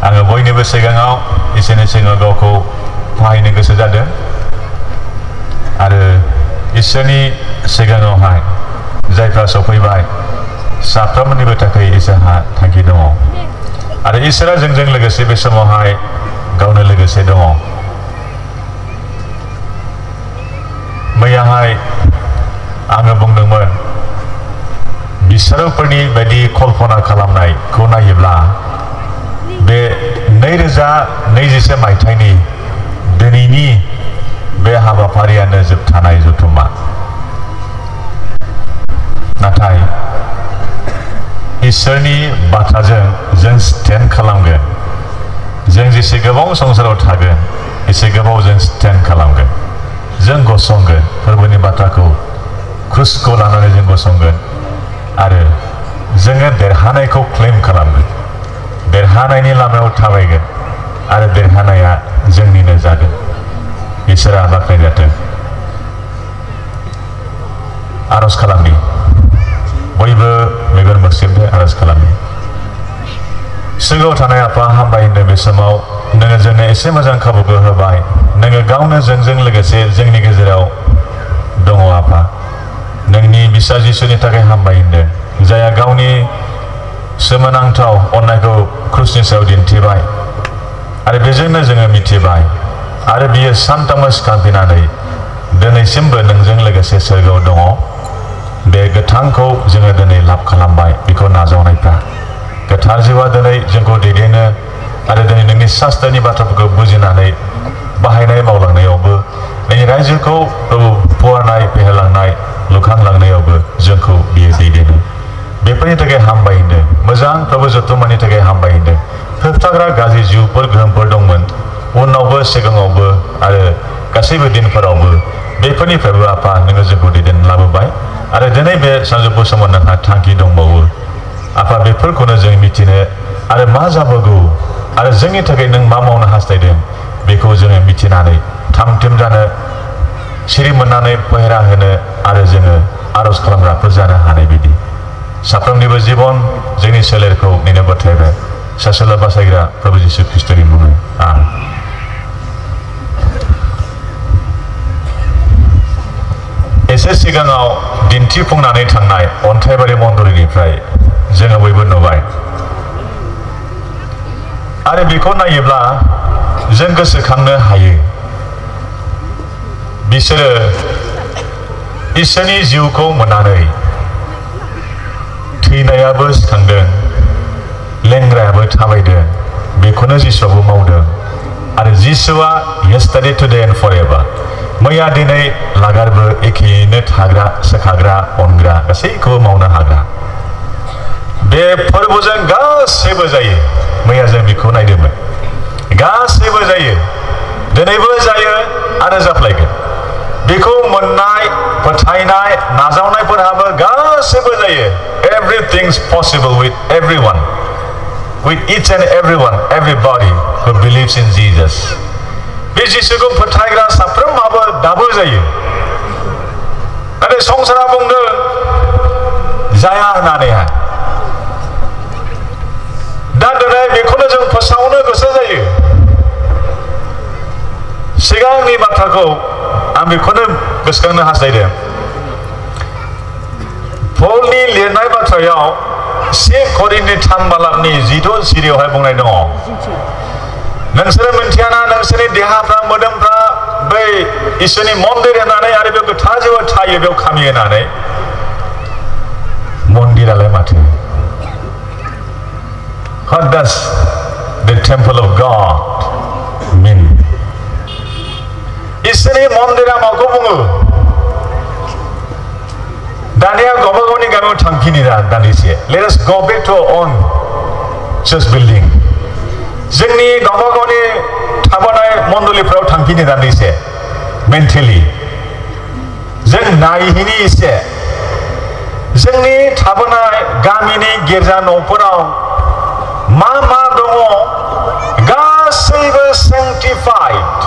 आङो बयनिबो सिगाङाव इसोरनि सिगाङाव गावखौ बाहायनो गोसो जादों आरो इसोरनि सिगाङावहाय जायफ्रा सफैबाय साफ्रोमनिबो थाखाय इसोरहा थांखि दङ आरो इसोरा जोंजों लोगोसे बे समावहाय गावनो लोगोसे दङ। मैयाहाय आङो बुंदोंमोन बिसोरफोरनि बायदि कल्पना खालामनायखौ नायोब्ला बे 2021 मायथाइनि दिनैनि बे हाबाफारियानो जोबथानाय जथुम्मा। नाथाय इसोरनि बाथ्राजों जों स्टेन्ड खालामगोन। जों जेसे गोबाव संसाराव थागोन एसे गोबाव जों स्टेन्ड खालामगोन। जों गसंगोन फोरबोनि बाथ्राखौ क्रुसखौ लानानै जों गसंगोन आरो जोङो देरहानायखौ क्लेम खालामगोन। देरहानायनि लामायाव थाबायगोन आरो देरहानाया जोंनिनो जागोन। इसोरा बाख्नायजाथों। आरज खालामनि बयबो मेगन मोगसेबदो आरज खालामनि। सिगाङाव थानाय आफा हामबाय होनदों बे समाव नोङो जोंनो एसे मोजां खाबुखौ होबाय। नोङो गावनो जोंजों लोगोसे जोंनि गेजेराव दङ आफा। नोंनि बिसा जिसुनि थाखाय हामबाय होनदों जायहा गावनि सोमोनांथाव अननायखौ क्रुसनि सायाव दिन्थिबाय आरो बेजोंनो जोङो मिथिबाय आरो बियो सानथामो सिखारफिननानै दिनैसिमबो नोंजों लोगोसे सोरगोआव दङ। बे गोथांखौ जोङो दिनै लाभ खालामबाय। बेखौ नाजावनायफ्रा गोथार जिउआ दिनै जोंखौ दैदेनो आरो दिनै नोंनि शास्त्रनि बाथ्राफोरखौ बुजिनानै बाहायनाय मावलांनायावबो नोंनि रायजोखौ फुवारनाय फेहेरलांनाय लुखांलांनायावबो जोंखौ बियो दैदेनो। बेफोरनि थाखाय हामबाय होनदों। मोजां प्रभु जथुम्मानि थाखाय हामबाय होनदों। होबथाग्रा गाज्रि जिउफोर गोहोमफोर दंमोन उनावबो सिगाङावबो आरो गासैबो दिनफोरावबो बेफोरनिफ्रायबो आफा नोङो जोंखौ दैदेन लाबोबाय आरो दिनै बे सानजौफु समाव नोंहा थांखि दंबावो। आफा बेफोरखौनो जों मिथिनो आरो मा जाबोगौ आरो जोंनि थाखाय नों मा मावनो हास्थायदों बेखौ जोङो मिथिनानै थाम जानो सिरि मोननानै पहेरा होनो आरो जोङो आरज खालामग्राफोर जानो हानाय बायदि साफ्रोमनिबो जिबन जोंनि सोलेरखौ नेनो बाथायबाय सासेल' बासायग्रा प्रभु जिसु ख्रिस्टनि मुङै आमेन। एसे सिगाङाव दिन्थिफुंनानै थांनाय अन्थाइबारि मन्दिरनिफ्राय जोङो बयबो नुबाय आरो बेखौ नायोब्ला जों गोसोखांनो हायो बिसोरो इसोरनि जिउखौ मोननानै थैनायाबो सिखांदों लेंग्रायाबो थाबायदों। बेखौनो जिसुआबो मावदों आरो जिसुआ yesterday today and forever मैया दिनै लागारबो एखेयैनो थाग्रा सोखाग्रा अनग्रा गासैखौबो मावनो हाग्रा। बे फोरबोजों गासैबो जायो। मैया जों बेखौ नायदोंमोन। गासैबो जायो दिनैबो जायो आरो जाफ्लायगोन। बेखौ मोननाय फोथायनाय नाजावनायफोरहाबो गासैबो जायो। Everything's possible with everyone, with each and everyone, everybody who believes in Jesus. बे जिसुखौ फोथायग्रा साफ्रोमाबो दाबो जायो। नाथाय संसारा बुंदों जाया होननानैहाय। दा दिनै बेखौनो जों फोसावनो गोसो जायो। सिगांनि बाथ्राखौ आं बेखौनो गोसोखांनो हास्थायदों। पलनि लिरनाय बाथ्रायाव 1 करिन्थि 3:12-14 बुंनाय दङ नोंसोरो मिथियाना नोंसोरनि देहाफ्रा मोदोमफ्रा बै इसोरनि मन्दिर होननानै आरो बेयाव गोथार जिउआ थायो बेयाव खामि होननानै। मन्दिरालाय माथो What does the temple of God mean? इसोरनि मन्दिरा माखौ बुङो? दानिया गावबा गावनि गामियाव थांफिनि दान्दिसे। Let us go back to our own church building. जोंनि गावबा गावनि थाबोनाय मण्डलिफोराव थांफिनि दान्दिसे मेन्टेलि जों नायहैनि एसे जोंनि थाबोनाय गामिनि गिर्जा न'फोराव मा मा दङ गासैबो सेंटिफाइड।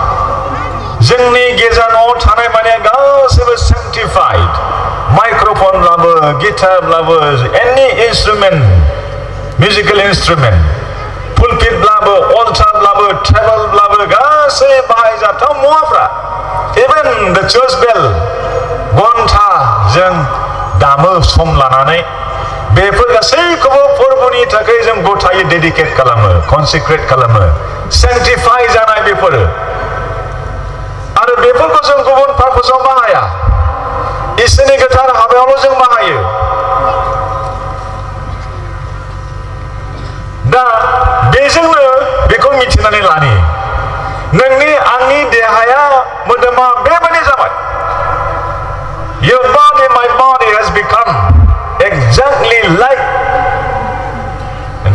जोंनि गिर्जा न'आव थानाय माने गासैबो सेंटिफाइड। माइक्र'फनब्लाबो गिटारब्लाबो एनि इन्स्ट्रुमेन्ट मिउजिकेल इन्स्ट्रुमेन्ट पुलपिटब्लाबो ब्लाबो ट्रेवल ब्लाबो गासै बाहायजाथाव मुवाफ्रा इभेन द चार्च बेल घन्टा जों दामो सम लानानै बेफोर गासैखौबो फोरबोनि थाखाय जों गथायै डेडिकेट खालामो कनसेक्रेट खालामो सेंटिफाइ जानाय बेफोरो आरो बेफोरखौ जों गुबुन पारपसाव बाहाया इसोरनि गोथार हाबायावल' जों बाहायो दा बेजोंनो बेखौ मिथिनानै लानि नोंनि आंनि देहाया मोदोमा बेबायदि जाबाय your body my body has become exactly like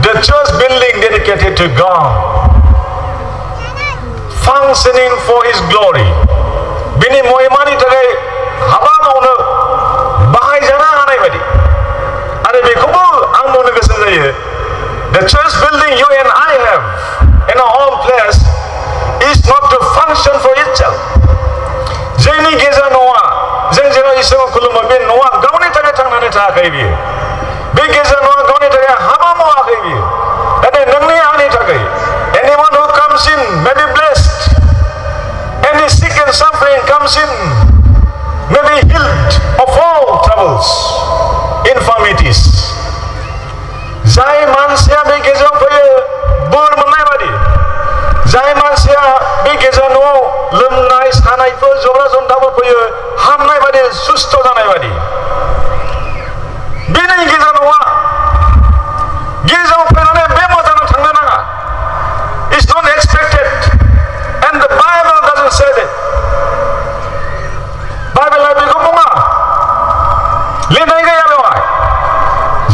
the church building dedicated to God functioning for his glory बिनि महिमानि थाखाय हाबा मावनो बाहायजानो हानाय बायदि आरो बेखौबो आं बुंनो गोसो जायो the church building you and I have in our own place is not to function for itself जोंनि गेजेर न'आ जों जेराव इसोरखौ खुलुमो बे न'आ गावनि थाखाय थांनानै थायाखै बियो बे गेजेर न'आ गावनि थाखाय हाबा मावाखै बियो नाथाय नोंनि आंनि थाखाय anyone who comes in may be blessed any sick and suffering comes in may be healed of all troubles infirmities जाय मानसिया बे गेजेराव फैयो बोर मोननाय बादि जाय मानसिया बे गेजेर न'आव लोमनाय सानायफोर जब्रा जन्थाफोर फैयो हामनाय बादि सुस्थ जानाय बादि बेनि गेजेर न'आ गेजेराव फैनानै बेमार जाना थांनो नाङा it's not expected and the Bible doesn't say that बाइबेला बेखौ बुङा लिरनाय गैया बेवहाय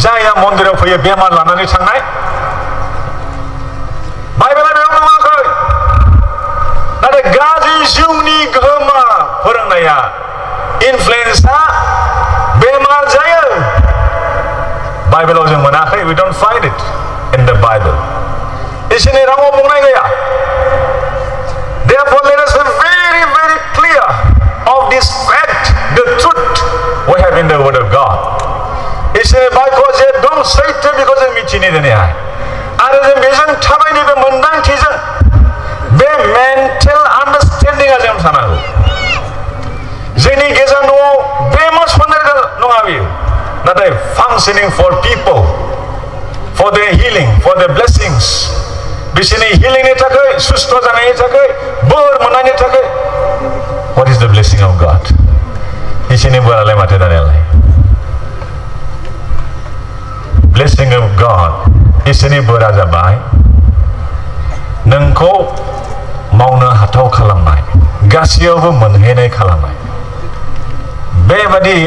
जायहा मन्दिराव फैयो बेमार लानानै थांनाय बाइबेला बेयाव बुङाखै नाथाय गाज्रि जिउनि गोहोमा फोरोंनाया इनफ्लुएन्सआ बेमार जायो बाइबेलाव जों मोनाखै we don't find it in the Bible इसोरनि रावाव बुंनाय गैया therefore let us be very very clear of this fact the truth we have in the word of God इसोरनि बाइबेलाव जे दं सैथो बेखौ जों मिथिनो दोनैहाय आरो जों बेजों थाबायनो बे मोनदांथिजों बे मेन्टेल आन्डारस्टेन्डिंआ जों थानांगौ जोंनि गेजेर न'आव बेमार सन्देर नङा बियो नाथाय फांसनिं for people for their healing for their blessings बिसोरनि हिलिंनि थाखाय सुस्थ जानायनि थाखाय बोर मोननायनि थाखाय व्हाट इज द ब्लेसिं अफ गड इसोरनि बोरालाय माथो दानियालाय ब्लेसिं अफ गड इसोरनि बोरा जाबाय नोंखौ मावनो हाथाव खालामनाय गासैयावबो मोनहैनाय खालामनाय बेबादि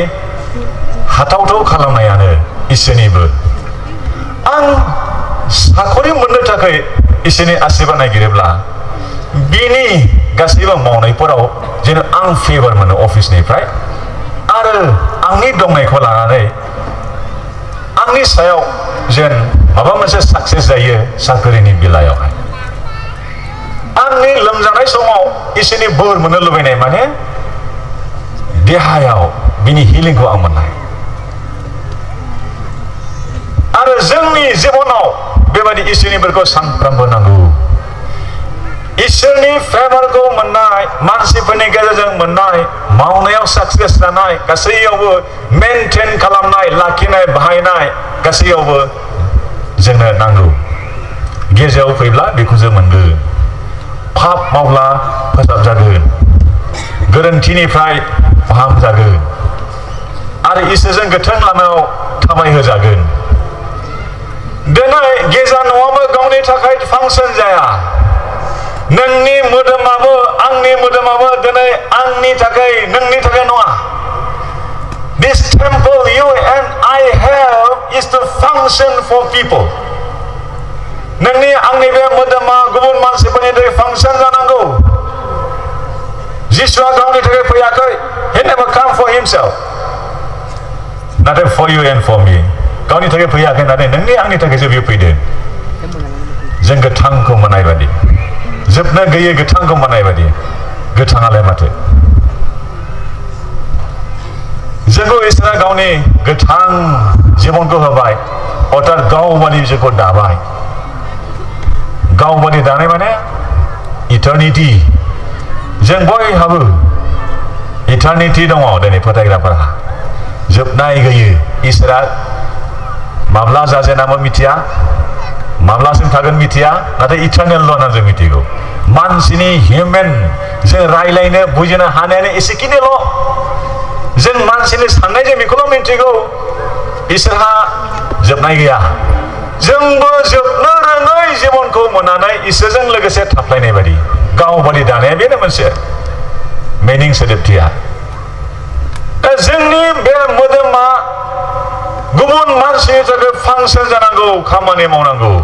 हाथावथाव खालामनायानो इसोरनि बोर आं साखरि मोननो थाखाय इसोरनि आशीर्बाद नागिरोब्ला बिनि गासैबो मावनायफोराव जेन आं फेभार मोनो अफिसनिफ्राय आरो आंनि दंनायखौ लानानै आंनि सायाव जेन माबा मोनसे साक्सेस जायो साख्रिनि बेलायावहाय आंनि लोमजानाय समाव इसोरनि बोर मोननो लुबैनाय माने देहायाव बिनि हिलिंखौ आं मोननाय आरो जोंनि जिबनाव बेबायदि इसोरनि बोरखौ सानफ्रोमबो नांगौ इसोरनि फेभारखौ मोननाय मानसिफोरनि गेजेरजों मोननाय मावनायाव साक्सेस जानाय गासैयावबो मेनटेन खालामनाय लाखिनाय बाहायनाय गासैयावबो जोंनो नांगौ गेजेराव फैब्ला बेखौ जों मोनगोन पाप मावब्ला फोसाबजागोन गोरोन्थिनिफ्राय फाहामजागोन आरो इसोरजों गोथों लामायाव थाबायहोजागोन दिनै गेजेर न'आवबो गावनि थाखाय फांसन जाया नोंनि मोदोमाबो आंनि मोदोमाबो दिनै आंनि थाखाय नोंनि थाखाय नङा this temple you and I have is to function for people नोंनि आंनि बे मोदोमा गुबुन मानसिफोरनि थाखाय फांसन जानांगौ जिसुआ गावनि थाखाय फैयाखै he never come for himself नाथाय for you and for me गावनि थाखाय फैयाखै नाथाय नोंनि आंनि थाखायसो बियो फैदों जों गोथांखौ मोननाय बादि जोबनो गैयै गोथांखौ मोननाय बादि गोथाङालाय माथो जोंखौ इसोरा गावनि गोथां जिबनखौ होबाय अर्थात गाव बादि जोंखौ दाबाय गाव बादि दानाय माने इटारनिटी जों बयहाबो इटारनिटी दङ दिनै फोथायग्राफोरा जोबनाय गैयै इसोरा माब्ला जाजेनामो मिथिया माब्लासिम थागोन मिथिया नाथाय इटारनेल होनना जों मिथिगौ मानसिनि हिउमेन जों रायलायनो बुजिनो हानायानो एसेखिनिल' जों मानसिनि साननायजों बेखौल' मिथिगौ इसोरहा जोबनाय गैया जोंबो जोबनो रोङै जिबनखौ मोननानै इसोरजों लोगोसे थाफ्लायनाय बायदि गाव बादि दानाया बेनो मोनसे मिनिं सोदोबथिया जोंनि बे मोदोमा गुबुन मानसिनि थाखाय फांसन जानांगौ खामानि मावनांगौ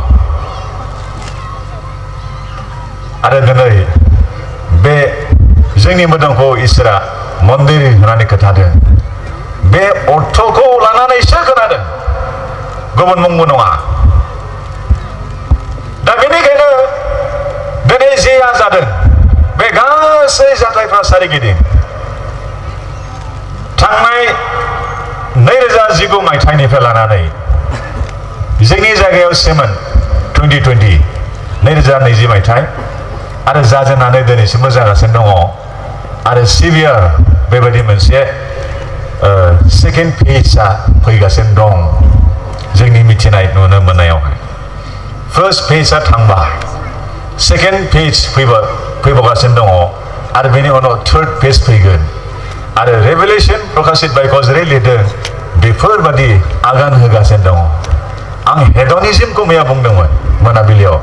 आरो दिनै बे जोंनि मोदोमखौ इसोरा मन्दिर होननानै खोन्थादों बे अर्थखौ लानानैसो खोनादों गुबुन मुंबो नङा दा बेनिखायनो दिनै जेया जादों बे गासै जाथायफ्रा सोरगिदिं थांनाय 2019 मायथाइनिफ्राय लानानै जोंनि जायगायाव सेमोन 2020 मायथाइ आरो जाजेननानै दिनैसिमबो जागासिनो दङ आरो सिभियार बेबायदि मोनसे सेकेन्ड फेजआ फैगासिनो दं जोंनि मिथिनाय नुनो मोननायावहाय फार्स्ट फेजआ थांबाय सेकेन्ड फेज फैबावगासिनो दङ आरो बेनि उनाव थार्ड फेज फैगोन आरो रेभेलेशन प्रकाशित बाइकआव जेरै लिरदों बेफोरबादि आगान होगासिनो दङ आं हेडनिज्मखौ मैया बुंदोंमोन मोनाबिलियाव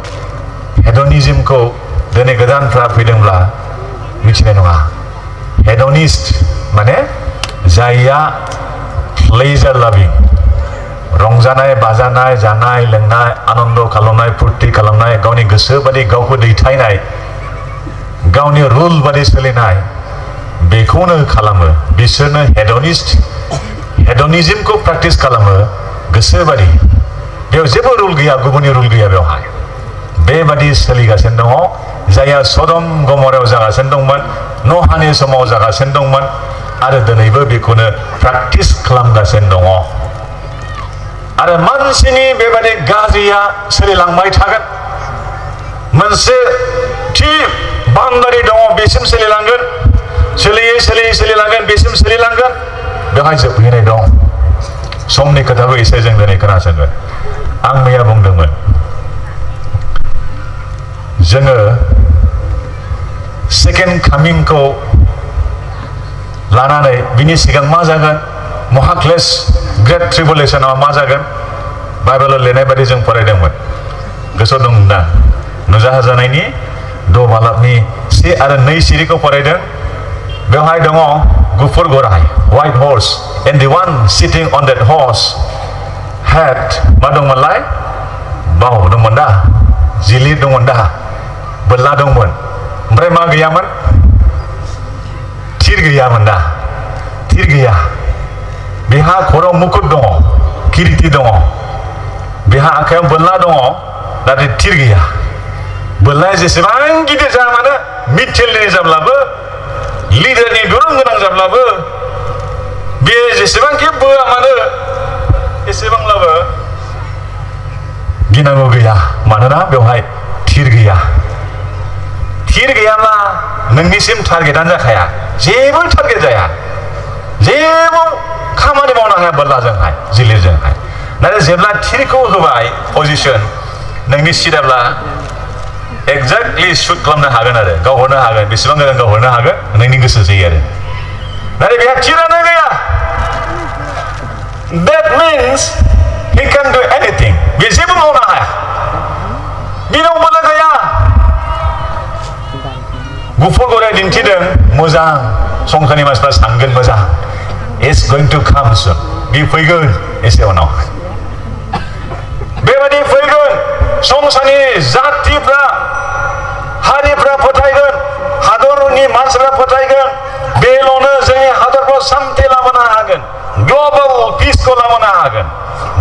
हेडनिज्मखौ दिनै गोदानफ्रा फैदोंब्ला मिथिनाय नङा हेडनिस्ट माने जायया प्लेजार लाभिं रंजानाय बाजानाय जानाय लोंनाय आनन्द खालामनाय फुर्ति खालामनाय गावनि गोसो बादि गावखौ दैथायनाय गावनि रुल बादि सोलिनाय बेखौनो खालामो बिसोरनो हेडनिज्मखौ प्रेक्टिस खालामो गोसो बादि बेयाव जेबो रुल गैया गुबुननि रुल गैया बेवहाय बेबादि सोलिगासिनो दङ जायहा सदम गमरायाव जागासिनो दंमोन नहानि समाव जागासिनो दंमोन आरो दिनैबो बेखौनो प्रेक्टिस खालामगासिनो दङ आरो मानसिनि बेबादि गाज्रिया सोलिलांबाय थागोन मोनसे थि बाउन्डारि दङ बेसिम सोलिलांगोन सोलियै सोलिलांगोन बेसिम सोलिलांगोन बेवहाय जोबहैनाय दं समनि खोथाखौ एसे जों दिनै खोनासंगोन आं मैया बुंदोंमोन जोङो सेकेन्ड कामिंखौ लानानै बिनि सिगां मा जागोन महाक्लेश ग्रेट ट्रिबुलेशनाव मा जागोन बाइबेलाव लिरनाय बायदि जों फरायदोंमोन गोसोआव दं दा नुजाहोजानायनि द' बालाबनि 1 आरो 2 सिरिखौ फरायदों बेवहाय दङ गुफुर गराय white horse and the one sitting on that horse had मा दंमोनलाय बाव दंमोन दा जिलिर दंमोन दा बोरला दंमोन ओमफ्राय मा गैयामोन थिर गैयामोन दा थिर गैया बेहा खर'आव मुकुट दङ किरिति दङ बेहा आखायाव बोरला दङ नाथाय थिर गैया बोरलाया जेसेबां गिदिर जाया मानो मिथेलनि जाब्लाबो लिडारनि दुरुं गोनां जाब्लाबो बे जेसेबांखि बोआ मानो एसेबांब्लाबो गिनांगौ गैया मानोना बेवहाय थिर गैयाब्ला नोंनिसिम टारगेटानो जाखाया जेबो टारगेट जाया जेबो खामानि मावनो हाया बोरलाजोंहाय जिलिरजोंहाय नाथाय जेब्ला थिरखौ होबाय पजिशन नोंनि सिदाब्ला एक्जेक्टलि शुट खालामनो हागोन आरो गावहरनो हागोन बेसेबां गोजान गावहरनो हागोन नोंनि गोसो जायो आरो नाथाय बेहा थिरानो गैया that means he can do anything बे जेबो मावनो हाया बेनाव बोलो गैया गुफुर गराय दिन्थिदों मोजां संसारनि मानसिफ्रा सानगोन मोजां it's going to come soon बे फैगोन एसे उनाव बेबायदि फैगोन संसारनि जातिफ्रा हारिफ्रा फोथायगोन हादरनि मानसिफ्रा फोथायगोन बेल'नो जोंनि हादरफ्राव शान्ति लाबोनो हागोन ग्लबेल पिसखौ लाबोनो हागोन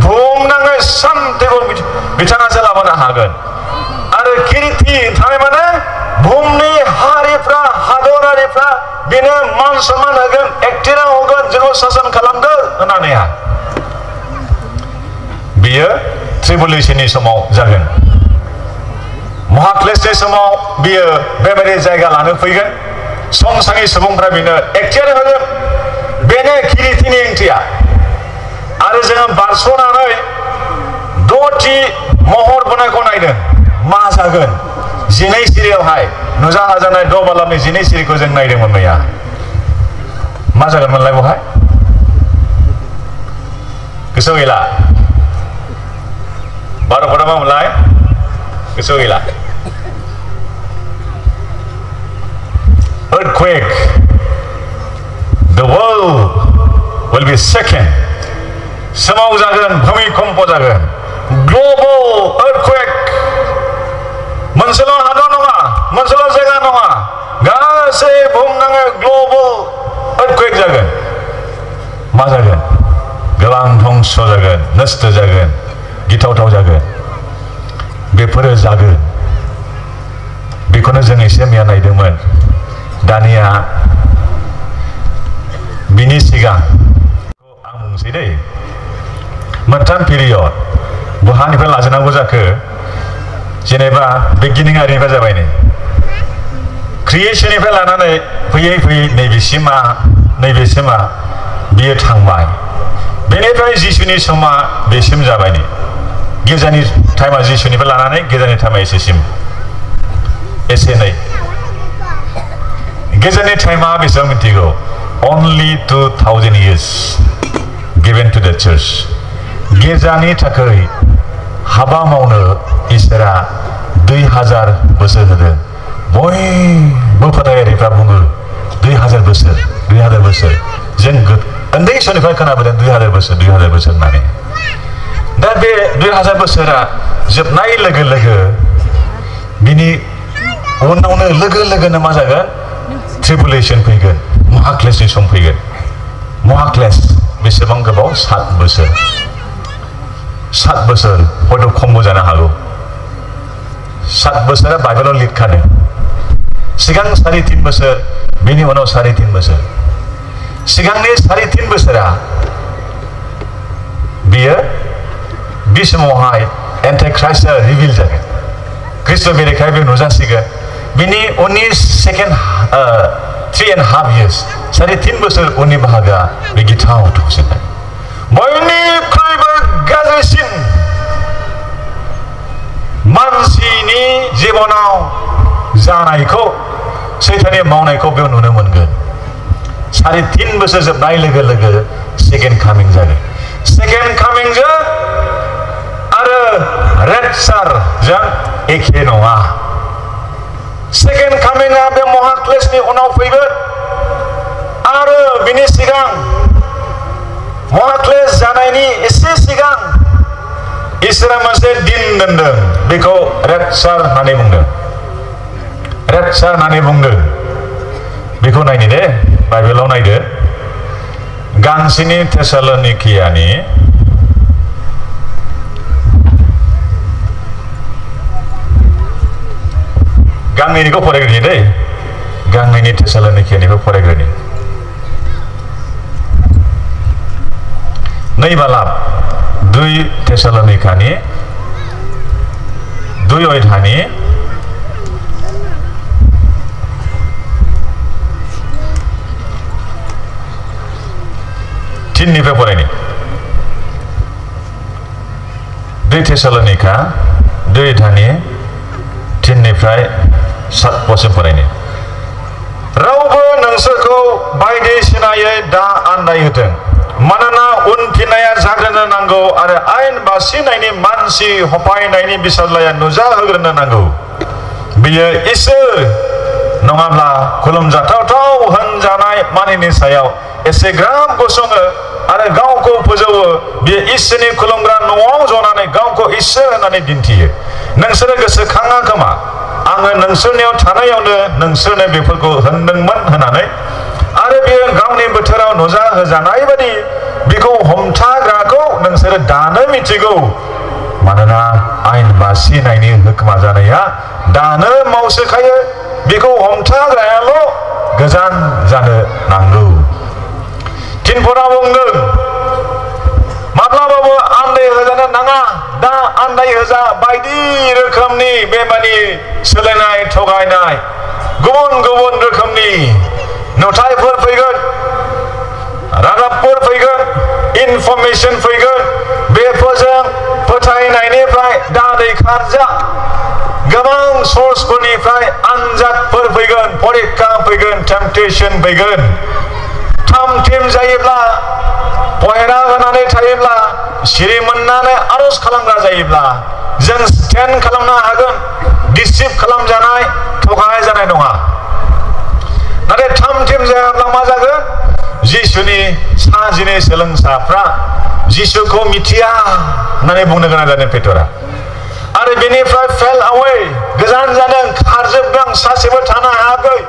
बुहुमनाङै शान्तिखौ बिथाङासो लाबोनो हागोन आरो किरिति थानाय माने बुहुमनि हारिफ्रा हादरारिफ्रा बेनो मान सन्मान होगोन एकटिरा होगोन जोंखौ सासन खालामदो होननानैहा बेयो ट्रिबुलेशननि समाव जागोन महाक्लेशनि समाव बियो बेबायदि जायगा लानो फैगोन संसारनि सुबुंफ्रा बेनो एक्टियार होगोन बेनो किरिटिनि ओंथिया आरो जोङो बारस'नानै द'थि महर बोनायखौ नायदों मा जागोन जिनै सिरियावहाय नुजाजानाय द' बालामनि जिनै सिरिखौ जों नायदोंमोन मैया मा जागोनमोनलाय बेवहाय गोसोआव गैला बार'फोरा मा मोनलाय गोसोआव गैला earthquake the world will be shaken सोमाव जागोन भूमिकम्प जागोन global earthquake मोनसेल' हादर नङा मोनसेल' जायगा नङा गासै बुहुमनाङै global earthquake जागोन मा जागोन गोबां धंस जागोन नष्ट जागोन गिथावथाव जागोन बेफोरो जागोन बेखौनो जों एसे मैया नायदोंमोन दानिया बिनि सिगां आं बुंसै दै मोनथाम पिरियड बहानिफ्राय लाजेननांगौ जाखो जेनेबा बिगिनिं आरिनिफ्राय जाबाय नै क्रिएशननिफ्राय लानानै फैयै फैयै नैबेसिमा बियो थांबाय बेनिफ्राय जिसुनि समा बेसिम जाबाय नै गिर्जानि टाइमा जिसुनिफ्राय लानानै गिर्जानि टाइमा एसेसिम एसे नै गिर्जानि टाइमा बेसेबां मिथिगौ only 2000 years given to the church गिर्जानि थाखाय हाबा मावनो इसोरा 2000 बोसोर होदों बयबो फोथायारिफ्रा बुङो 2000 बोसोर जों उन्दै समनिफ्राय खोनाबोदों 2000 बोसोर होननानै दा बे 2000 बोसोरा जोबनाय लोगो लोगो बिनि उनावनो लोगो लोगोनो मा जागोन ट्रिबुलेशन फैगोन महाक्लेशनि सम फैगोन महाक्लेश बेसेबां गोबाव 7 बोसोर हयथ' खमबो जानो हागौ 7 बोसोरा बाइबेलाव लिरखादों सिगां 3.5 बोसोर बेनि उनाव 3.5 बोसोर सिगांनि 3.5 बोसोरा बियो बे समावहाय एन्टाइख्राइस्टआ रिभिल जागोन ख्रिस्ट' बेरेखायै बे नुजासिगोन बिनि उननि सेकेन्ड 3.5 years 3.5 बोसोर उननि बाहागोआ बे गिथावथावसिन बयनिख्रुइबो गाज्रिसिन मानसिनि जिबनाव जानायखौ सैताननि मावनायखौ बेयाव नुनो मोनगोन 3.5 बोसोर जोबनाय लोगो लोगो सेकेन्ड कामिं जागोन सेकेन्ड कामिंजों आरो रेपचारजों एखे नङा सेकेन्ड कामिंआ बे महाक्लेशनि उनाव फैगोन आरो बिनि सिगां महाक्लेश जानायनि एसे सिगां इसोरा मोनसे दिन दोनदों बेखौ रेपचार होननानै बुंदों बेखौ नायनो दे बाइबेलाव नायदो गांसेनि थेसालनिकियानि गांनैनिखौ फरायग्रोनि दै गांनैनि थेसालनिकियानिखौ फरायग्रोनि 2 बालाब 2 थेसालनिकानि 2 अध्यायनि 3 निफ्राय फरायनि 2 थेसालनिका 2 अध्यायनि 3 निफ्राय 7 पदसिम फरायनि रावबो नोंसोरखौ बायदिसिनायै दा आन्दायहोथों मानोना उनफिननाया जाग्रोनो नांगौ आरो आयेन बासिनायनि मानसि हफायनायनि बिसारलाया नुजाहोग्रोनो नांगौ बियो इसोर नङाब्ला खुलुमजाथावथाव होनजानाय मानिनि सायाव एसेग्राब गसङो आरो गावखौ फोजौवो बियो इसोरनि खुलुमग्रा न'आव जनानै गावखौ इसोर होननानै दिन्थियो नोंसोरो गोसोखाङा खोमा आङो नोंसोरनियाव थानायावनो नोंसोरनो बेफोरखौ होनदोंमोन होननानै आरो बेयो गावनि बोथोराव नुजाहोजानाय बादि बेखौ हमथाग्राखौ नोंसोरो दानो मिथिगौ मानोना आयेन बासिनायनि होखमा जानाया दानो मावसोखायो बेखौ हमथाग्रायाल' गोजान जानो नांगौ थिनफोरा बुंदों माब्लाबाबो आन्दाय होजानो नाङा दा फाहामनाय होजा बायदि रोखोमनि बेबादि सोलायनाय थगायनाय गुबुन गुबुन रोखोमनि नुथायफोर फैगोन रादाबफोर फैगोन इनफरमेशन फैगोन बेफोरजों फोथायनायनिफ्राय दा दैखारजा गोबां सर्सफोरनिफ्राय आनजादफोर फैगोन परीक्षा फैगोन टेम्पटेशन फैगोन थाम थिम जायोब्ला पहेरा होनानै थायोब्ला सिरि मोननानै आरज खालामग्रा जायोब्ला जों स्टेन्ड खालामनो हागोन डिसिभ खालामजानाय थगाय जानाय नङा नाथाय थाम थिम जायाब्ला मा जागोन जिसुनि साजिनै सोलोंसाफ्रा जिसुखौ मिथिया होननानै बुंनो गोनां जादों पेटरा आरो बेनिफ्राय फेल अवे गोजान जादों खारजोबदों सासेबो थानो हायाखै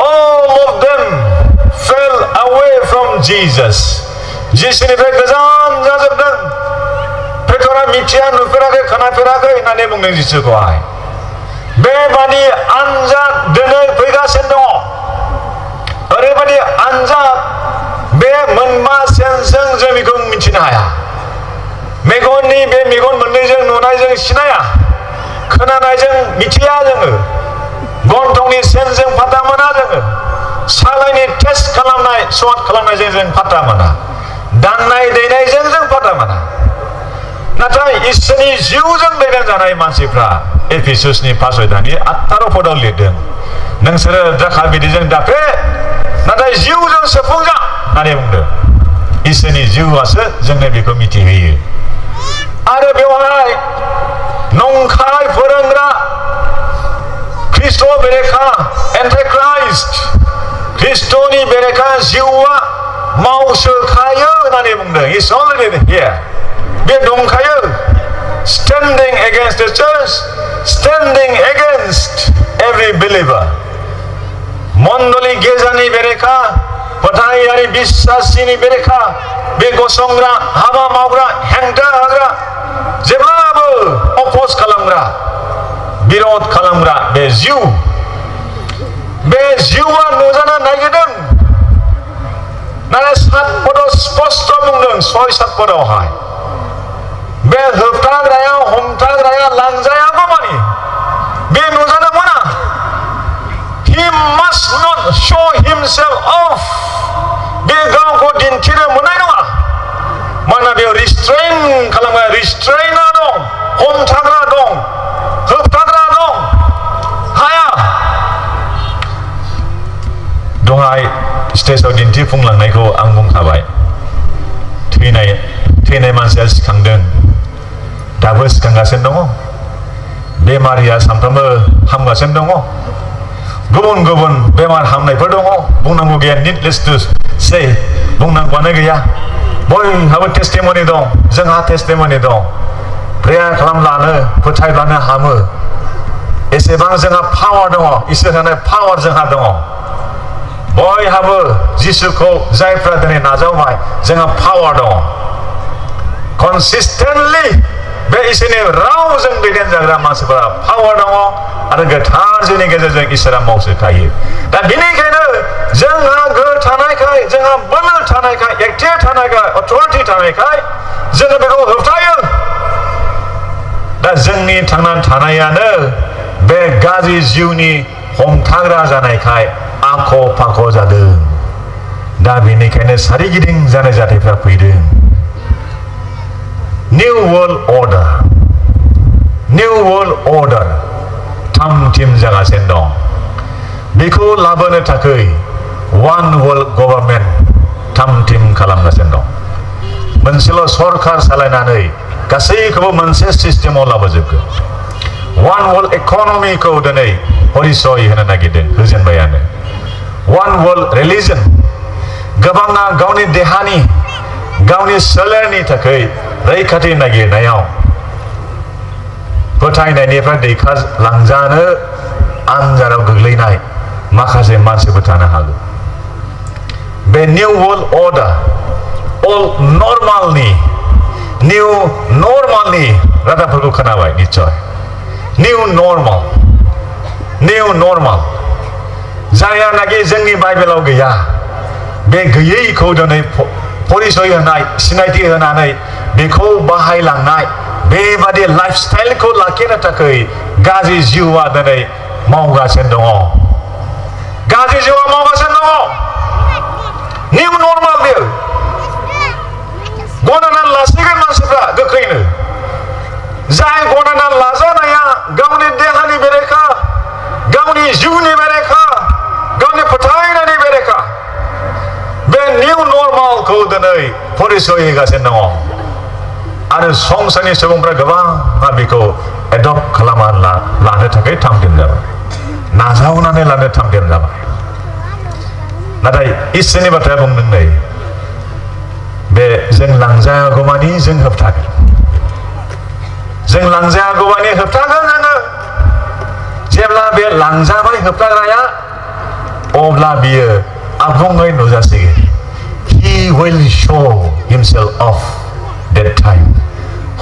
all of them fell away from Jesus जिसुनिफ्राय गोजान जाजोबदों पेटरा मिथिया नुफेराखै खोनाफेराखै होननानै बुंदों जिसुखौहाय बेबादि आनजाद दिनै फैगासिनो दङ ओरैबादि आनजाद बे मोनबा सेन्सजों जों बेखौ मिथिनो हाया मेगननि बे मेगन मोननैजों नुनायजों सिनाया खोनानायजों मिथिया जोङो गन्थंनि सेन्सजों फाता मोना जोङो सालायनि टेस्ट खालामनाय स्वाद खालामनायजों जों फाता मोना दांनाय दैनायजों जों फाता मोना नाथाय इसोरनि जिउजों दैदेनजानाय मानसिफ्रा एफिसुसनि 5:18 पदआव लिरदों नोंसोरो द्राखा बिदैजों दाफे नाथाय जिउजों सोफुंजा होननानै बुंदों इसोरनि जिउआसो जोंनो बेखौ मिथिहोयो आरो बेवहाय नंखाय फोरोंग्रा ख्रिस्ट बेरेखा एन्टिख्राइस्ट ख्रिस्टनि बेरेखा जिउआ मावसोखायो होननानै बुंदों इट्स अलरेडि हियर बे दंखायो standing against the church standing against every believer मण्डली गेजानि बेरेखा फोथायारि बिश्वासिनि बेरेखा बे गसंग्रा हाबा मावग्रा हेंथा होग्रा जेब्लाबो अपोज खालामग्रा बिरोध खालामग्रा बे जिउआ नुजानो नागिरदों नाथाय 7 पदआव स्पष्ट बुंदों 6-7 पदआवहाय बे होबथाग्राया हमथाग्राया लांजायागौ मानि बे नुजानो मोना he must not show himself off बे गावखौ दिन्थिनो मोननाय नङा मानोना बेयाव रिस्ट्रेइन खालामग्रा रिस्ट्रेइना दं हमथाग्रा दं होबथाग्रा दं हाया दहाय स्टेजआव दिन्थिफुंलांनायखौ आं बुंखाबाय थैनाय मानसिया सिखांदों दाबो सिखांगासिनो दङ बेमारिया सानफ्रोमबो हामगासिनो दङ गुबुन गुबुन बेमार हामनायफोर दङ बुंनांगौ गैया नीडलेस टु से बुंनांगौआनो गैया बयहाबो टेस्टिमनि दं जोंहा टेस्टिमनि दं प्रेयार खालामब्लानो फोथायब्लानो हामो एसेबां जोंहा पावार दङ इसोर होनाय पावार जोंहा दङ बयहाबो जिसुखौ जायफ्रा दिनै नाजावबाय जोंहा पावार दङ कनसिस्टेन्टलि बे इसोरनि रावजों दैदेनजाग्रा मानसिफोरा पावार दङ आरो गोथार जिउनि गेजेरजों इसोरा मावसोखायो दा बेनिखायनो जोंहा गोहो थानायखाय जोंहा बोलो थानायखाय एक्टिभ थानायखाय अथरिटि थानायखाय जोङो बेखौ होबथायो दा जोंनि थांनानै थानायानो बे गाज्रि जिउनि हमथाग्रा जानायखाय आख' फाख' जादों दा बेनिखायनो सारिगिदिं जानाय जाथायफ्रा फैदों निउ वर्ल्ड अर्डार थाम थिम जागासिनो दं बेखौ लाबोनो थाखाय वान वर्ल्ड गभर्नमेन्ट थाम थिम खालामगासिनो दं मोनसेल' सरकार सालायनानै गासैखौबो मोनसे सिस्टेमाव लाबोजोबगोन वान वर्ल्ड इक'नमिखौ दिनै परिचय होनो नागिरदों होजेनबायानो वान वर्ल्ड रिलिजन गोबाङा गावनि देहानि गावनि सोलेरनि थाखाय रैखाथि नागिरनायाव फोथायनायनिफ्राय दैखारलांजानो आनजादाव गोग्लैनाय माखासे मानसिफोर थानो हागौ बे निउ वर्ल्ड अर्डार निउ नर्मालनि रादाबफोरखौ खोनाबाय निश्चय निउ नर्माल जायानाखि जोंनि बाइबेलाव गैया बे गैयैखौ दिनै परिचय होनाय सिनायथि होनानै बेखौ बाहायलांनाय बेबादि लाइफस्टाइलखौ लाखिनो थाखाय गाज्रि जिउआ दिनै मावगासिनो दङ गाज्रि जिउआ मावगासिनो दङ निउ नर्माल बेयो गनायनानै लासिगोन मानसिफ्रा गोख्रैनो जाय गनायनानै लाजानाया गावनि देहानि बेरेखा गावनि जिउनि बेरेखा गावनि फोथायनायनि बेरेखा बे निउ नर्मालखौ दिनै परिचय होगासिनो दङ आरो संसारनि सुबुंफ्रा गोबां बेखौ एडप्ट खालामना लानो थाखाय थामथिम जाबाय नाजावनानै लानो थामथिम जाबाय नाथाय इसोरनि बाथ्राया बुंदों नै बे जों लांजागौमानि जों होबथागोन जों लांजागौमानि होबथागोन जोङो जेब्ला बे लांजाबाय होबथाग्राया अब्ला बियो आबुङै नुजासिगोन He will show himself off that time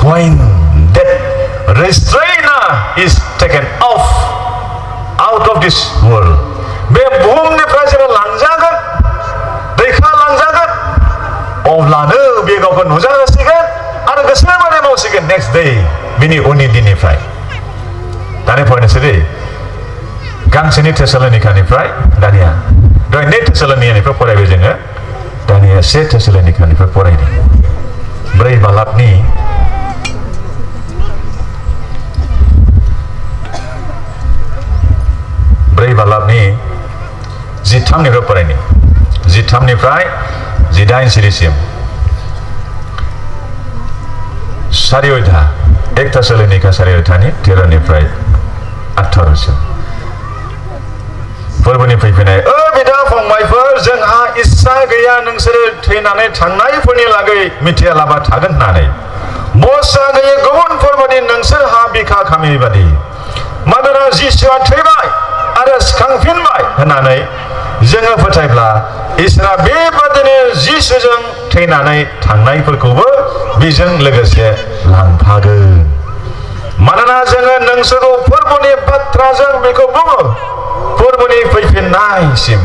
when that restrainer is taken off out of this world बे बुहुमनिफ्राय जेब्ला लांजागोन दैखा लांजागोन अब्लानो बे गावखौ नुजासिगोन आरो गोसो बायदि मावसिगोन नेक्स्ट डे बिनि उननि दिननिफ्राय दानिया फरायनोसै दे गांसेनि थेसलोनिकानिफ्राय दानिया दहाय नै थेसलोनिकानिफ्राय फरायबाय जोङो दानिया से थेसलोनिकानिफ्राय फरायदों 4 बालाबनि 4 बालाबनि 13निफ्राय फरायनि 13निफ्राय 18 सिरिसिम सारि अध्याय 1 थेसलोनिका सारि अध्यायनि 13निफ्राय 18 सिम फोरबोनि फैफिनाय बिदा फंबायफोर जोंहा इस्सा गैया नोंसोरो थैनानै थांनायफोरनि लागै मिथियालाबा थागोन होननानै बसा गैयै गुबुन फोरबोनि नोंसोरहा बिखा खामि बादि मानोना जिसुआ थैबाय आरो सिखांफिनबाय होननानै जोङो फोथायब्ला इसोरा बेबादिनो जिसुजों थैनानै थांनायफोरखौबो बेजों लोगोसे लांफागोन मानोना जोङो नोंसोरखौ फोरबोनि बाथ्राजों बेखौ बुङो फोरबोनि फैफिननायसिम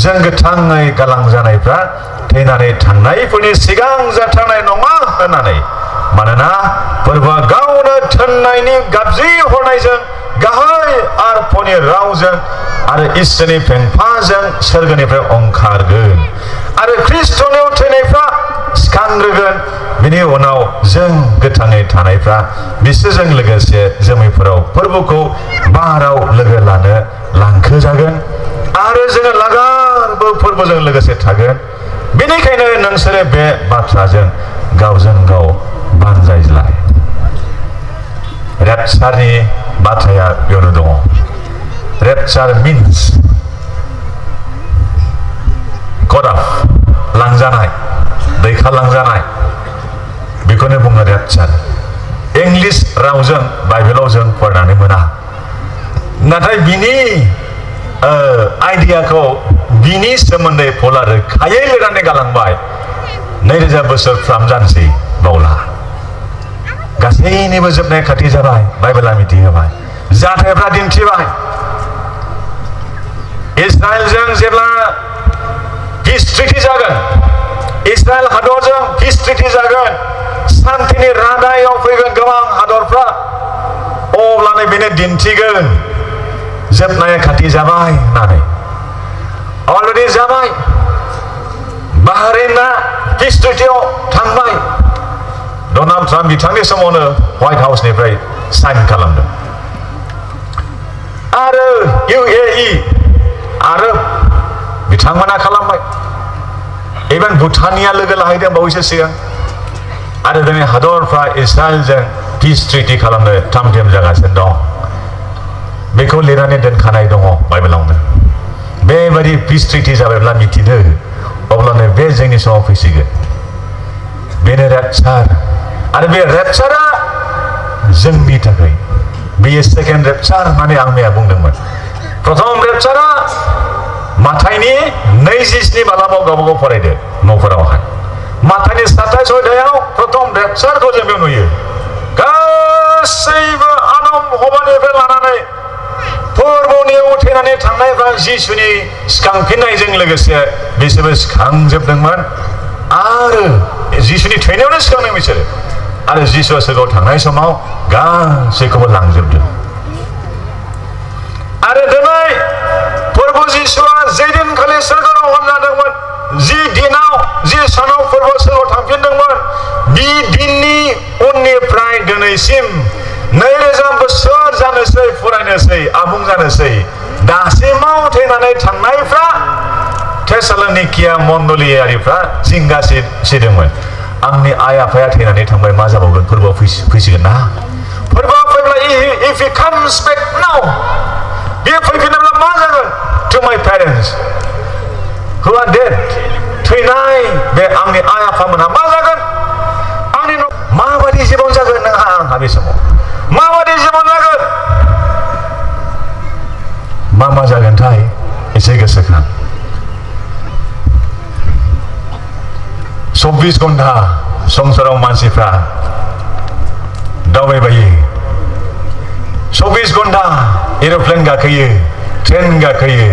जों गोथाङै गालांजानायफ्रा थैनानै थांनायफोरनि सिगां जाथारनाय नङा होननानै मानोना फोरबोआ गावनो थोननायनि गाबज्रि हरनायजों गाहाय आरफनि रावजों आरो इसोरनि फेंफाजों सोरगोनिफ्राय ओंखारगोन आरो ख्रिस्ट'नियाव थैनायफ्रा सिखांग्रोगोन बिनि उनाव जों गोथाङै थानायफ्रा बिसोरजों लोगोसे जोमैफोराव फोरबोखौ बाराव लोगो लानो लांखोजागोन आरो जोङो लागारबो फोरबोजों लोगोसे थागोन बेनिखायनो नोंसोरो बे बाथ्राजों गावजों गाव बानजायज्लाय रेपचारनि बाथ्राया बेयावनो दङ रेपचार मिन्स कडाफ लांजानाय दैखा लांजानाय बेखौनो बुङो रेपचार इंलिश रावजों बाइबेलाव जों फरायनानै मोना नाथाय बिनि आइडियाखौ बिनि सोमोन्दै पला रोखायै लिरनानै गालांबाय 2000 बोसोरफ्राम जानोसै बावला गासैनिबो जोबनाय खाथि जाबाय बाइबेला मिथिहोबाय जाथायफ्रा दिन्थिबाय इस्राएलजों जेब्ला पिस ट्रिटि जागोन इस्राएल हादरजों पिस ट्रिटि जागोन शान्तिनि रादायाव फैगोन गोबां हादरफ्रा अब्लानो बेनो दिन्थिगोन जोबनाया खाथि जाबाय होननानै अलरेडि जाबाय बाहारेना पिस ट्रिटियाव थांबाय डनाल्ड ट्राम्प बिथांनि समावनो व्हाइट हाउसनिफ्राय साइन खालामदों आरो UAE आरो बिथांमोना खालामबाय इभेन भुटानिया लोगो लाहैदों बावैसो सिगां आरो दिनै हादरफ्रा इस्राएलजों पिस ट्रिटि खालामनो थाम-थिम जागासिनो दं बेखौ लिरनानै दोनखानाय दङ बाइबेलावनो बेबायदि पिस ट्रिटि जाबायब्ला मिथिदो अब्लानो बे जोंनि समाव फैसिगोन बेनो रेपचार आरो बे रेपचारा जोंनि थाखाय बेयो सेकेन्ड रेपचार होननानै आं मैया बुंदोंमोन प्रथम रेपचारा माथाइनि 27 बालाबाव गावबागाव फरायदो न'फोरावहाय माथाइनि 27 अध्यायाव प्रथम रेपचारखौ जों बेयाव नुयो गासैबो आदम हबानिफ्राय लानानै फोरबोनियाव थैनानै थांनायफ्रा जिसुनि सिखांफिननायजों लोगोसे बिसोरबो सिखांजोबदोंमोन आरो जिसुनि थैनायावनो सिखांदों बिसोरो आरो जिसुआ सोरगोआव थांनाय समाव गासैखौबो लांजोबदों। आरो दिनै प्रभु जिसुआ जे दिनखालि सोरगोआव हाबजादोंमोन, जि दिनाव जि सानाव प्रभु सोरगोआव थांफिनदोंमोन, बि दिननि उननिफ्राय दिनैसिम 2000 बोसोर जानोसै, फरायनोसै, आबुं जानोसै। दासिमाव थैनानै थांनायफ्रा थेसालनिकिया मण्डलियारिफ्रा जिंगा सिदोंमोन। आंनि आइ आफाया थैनानै थांबाय, मा जाबावगोन? फोरबोआव फैसिगोन ना? फोरबोआव फैब्ला if he comes back now, बे फैफिनोब्ला मा जागोन? To my parents who are dead, थैनाय बे आंनि आइ आफामोनहा मा जागोन? आंनि माबायदि जिबन जागोन नोंहा आंहा बे समाव? माबायदि जिबन जागोन? मा जागोनथाय एसे गोसोखां। 24 घन्टा संसाराव मानसिफ्रा दावबायबायो, 24 घन्टा एर'प्लेन गाखोयो, ट्रेन गाखोयो,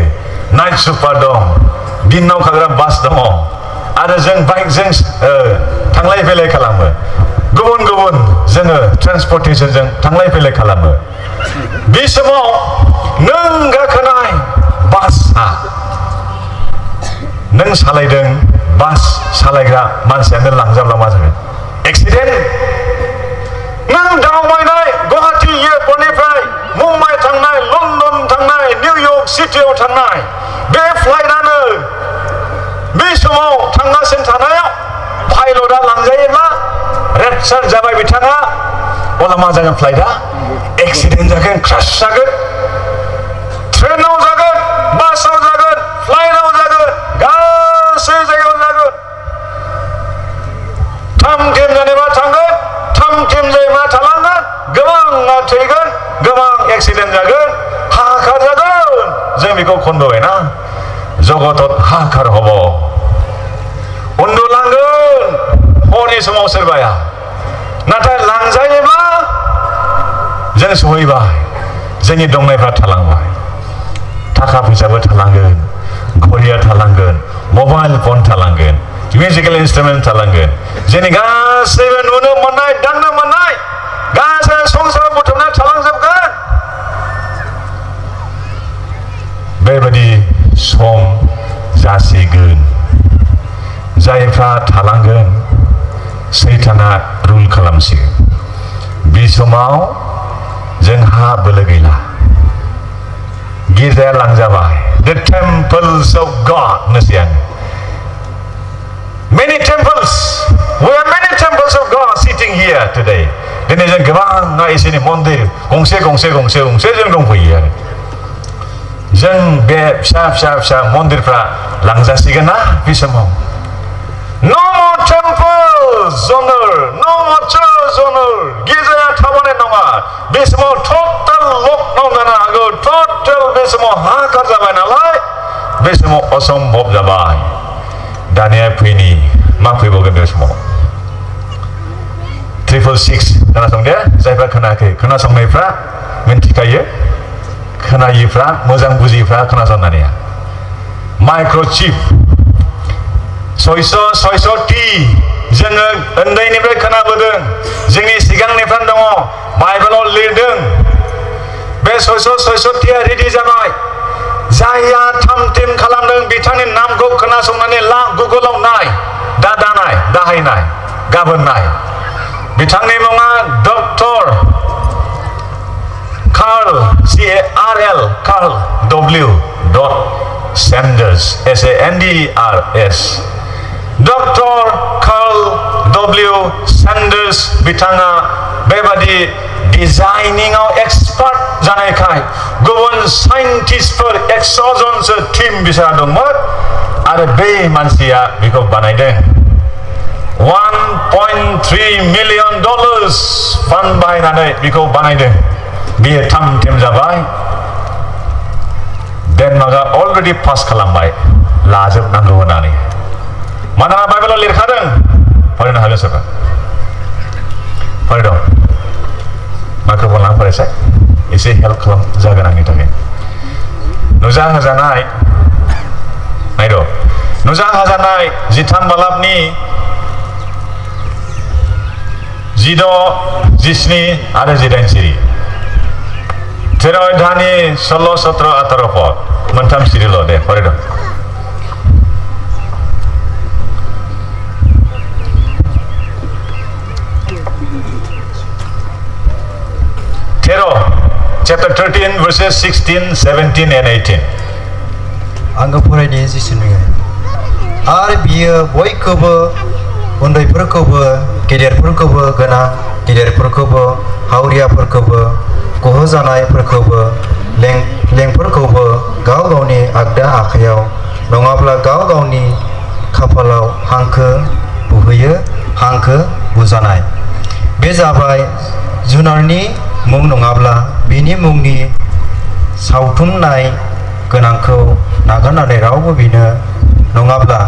नाइट सुपार दं, दिनाव खाग्रा बास दङ, आरो जों बाइकजों थांलाय फैलाय खालामो। गुबुन गुबुन जोङो ट्रेन्सपर्टेसनजों थांलाय फैलाय खालामो। बे समाव नों गाखोनाय बासआ, नों सालायदों, बास सालायग्रा मानसियानो लांजाब्ला मा जागोन? एक्सिडेन्ट। नों दावबायनाय गुवाहाटी एयारपर्टनिफ्राय मुम्बाइ थांनाय, लन्दन थांनाय, निउयर्क सिटियाव थांनाय बे फ्लाइटआनो बे समाव थांगासिनो थानायाव पाइलटआ लांजायोब्ला रेपचार जाबाय बिथाङा, अब्ला मा जागोन? फ्लाइटआ एक्सिडेन्ट जागोन, क्रास जागोन, ट्रेनाव जागोन, बासाव जागोन, फ्लाइटआव जागोन, गासै जायगायाव जागोन। थाम थिम जानायबा थांगोन, थाम थिम जायोबा थालांगोन, गोबाङा थैगोन, गोबां एक्सिडेन्ट जागोन, हाहाकार जागोन। जों बेखौ खनबोबायना, जगतत हाहाकार हब। उन्दुलांगोन हरनि समाव सोरबाया, नाथाय लांजायोब्ला जों सहैबाय, जोंनि दंनायफ्रा थालांबाय, थाखा फैसाबो थालांगोन, घरिया थालांगोन, मबाइल फन थालांगोन, मिउजिकेल इन्सट्रुमेन्ट थालांगोन, जोंनि गासैबो नुनो मोननाय, दांनो मोननाय गासै संसाराव बुथुमनानै थालांजोबगोन। बेबायदि सम जासिगोन। जायफ्रा थालांगोन, सैताना रुल खालामसिगोन। बे समाव जोंहा बोलो गैला, गिर्जाया लांजाबाय। The temples of God होनोसै आङो। Many temples, we have many temples of God sitting here today. दिनै जों गोबां इसोरनि मन्दिर गंसे गंसे गंसे गंसे जों दंफैयो आरो जों बे फिसा फिसा फिसा मन्दिरफ्रा लांजासिगोन ना बे समाव? No more temples on earth, no more church on earth. गिर्जाया थाबानाय नङा। बे समाव total लकडाउन जानो हागौ, total बे समाव हाहाकार जाबाय नालाय, बे समाव असम्भब जाबाय। दानिया फैनि मा फैबावगोन बे समाव? 666 खोनासंदे, जायफ्रा खोनायाखै, खोनासंनायफ्रा मिन्थिखायो, खोनायिफ्रा मोजां बुजिफ्रा खोनासंनानै। माइक्र'चिप 666T जोङो उन्दैनिफ्राय खोनाबोदों, जोंनि सिगांनिफ्राय दङ, बाइबेलाव लिरदों। बे 666Tया रेडि जाबाय। जायहा थाम-थिम खालामदों बिथांनि नामखौ खोनासंनानै ला, गुगोलाव नाय, दा दानाय, दाहायनाय, गाबोन नाय। बिथांनि मुङा doctor Carl C-A-R-L Carl W. Sanders S-A-N-D-E-R-S doctor Carl W. Sanders बिथाङा बेबादि डिजाइनिंआव एक्सपार्ट जानायखाय गुबुन साइन्टिस्टफोर 100 जनसो टीम बिसोरहा दंमोन आरो बे मानसिया बेखौ बानायदों। $1.3 million फान्ड बाहायनानै बेखौ बानायदों। बेयो थाम-थिम जाबाय। डेनमार्कआ अलरेडि पास खालामबाय लाजोबनांगौ होननानै। मानोना बाइबेलाव लिरखादों। फरायनो हागोन सोरबा? फरायदों? माइक्र'फन लाना फरायसाय एसे हेल्प खालाम जागोन आंनि थाखाय। नुजा होजानाय नायद' नुजा होजानाय 13 बालाबनि जिस्नि आरो जिदाइन सिरि 13 अध्यायनि 16, 17, 18 पद मोनथाम सिरिल' दे फरायदों। Chapter 13 verses 16, 17 and 18. आंगो फरायनाय जिसुनि आरो बियो बयखौबो उन्दैफोरखौबो गेदेरफोरखौबो गोनां गिदिरफोरखौबो हावरियाफोरखौबो गहोजानायफोरखौबो लेंफोरखौबो गाव गावनि आगदा आखायाव नङाब्ला गाव गावनि खाफालाव हांखो बुहोयो हांखो बुजानाय बे जाबाय जुनारनि मुं नङाब्ला बिनि मुंनि सावथुमनाय गोनांखौ नागारनानै रावबो बिनो नङाब्ला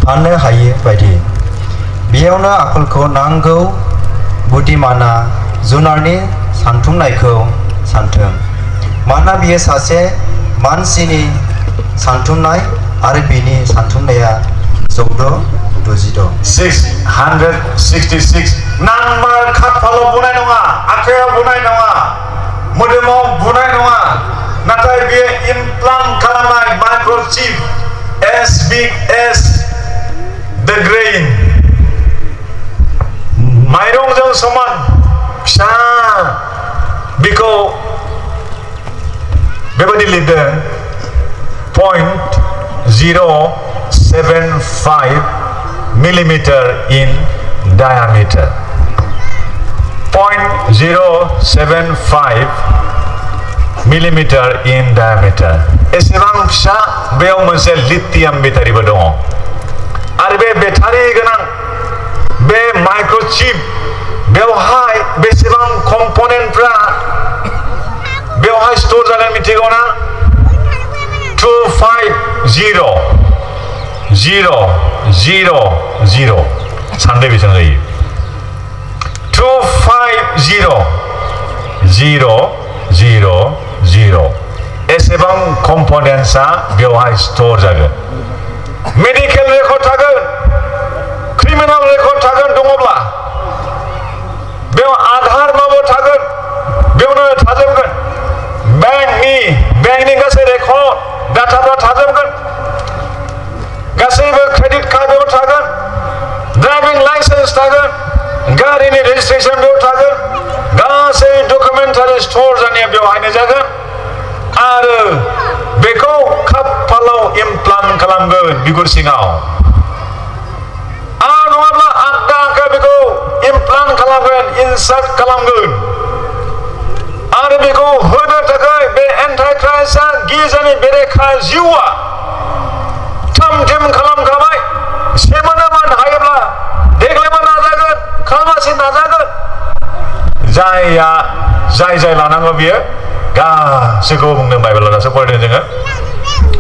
फाननो हायै बायदि बेयावनो आखलखौ नांगौ बुद्धिमाना जुनारनि सानथुमनायखौ सानथों मानोना बियो सासे मानसिनि सानथुमनाय आरो बिनि सानथुमनाया 666 नांमार खाफालाव बुनाय नङा आखायाव बुनाय नङा मोदोमाव बुनाय नङा नाथाय बियो इमप्लान्ट खालामनाय माइक्र'चिप as big as the grain माइरंजों समान फिसा बेखौ बेबायदि लिरदों 0.075 millimeter in diameter 0.075 millimeter in diameter एसेबां फिसा बेयाव मोनसे लिथियाम बेटारिबो दङ आरो बे बेटारि गोनां बे माइक्र'चिप बेवहाय बेसेबां कम्पनेन्टफ्रा बेवहाय स्टोर जागोन मिथिगौ ना 250 सानदे बेसेबां जायो 250 एसेबां कम्पनेन्ट्सआ बेवहाय स्टोर जागोन मेडिकेल रेकर्ड थागोन क्रिमिनेल रेकर्ड थागोन दङब्ला बेयाव आधार माबो थागोन बेयावनो थाजोबगोन बेंकनि गासै रेकर्ड डाटाफ्रा थाजोबगोन गासैबो क्रेडिट कार्ड बेयाव थागोन ड्राइभिं लाइसेन्स थागोन गारिनि रेजिस्ट्रेशन बेयाव थागोन गासै डकुमेन्टारि स्टोर जानाया बेवहायनो जागोन आरो बेखौ खाफालाव इमप्लान्ट खालामगोन बिगुर सिङाव आरो नङाब्ला आगदा आखाइ बेखौ इमप्लान्ट खालामगोन इनसार्ट खालामगोन आरो बेखौ होनो थाखाय बे एन्टाइक्राइस्टआ गिर्जानि बेरेखा जिउआ थाम थिम खालामखाबाय सेमोनोमोन हायोब्ला देग्लायबो नाजागोन खालामासै नाजागोन जाय लानांगौ बियो गासैखौबो बुंदों बाइबेलाव दासो फरायदों जोङो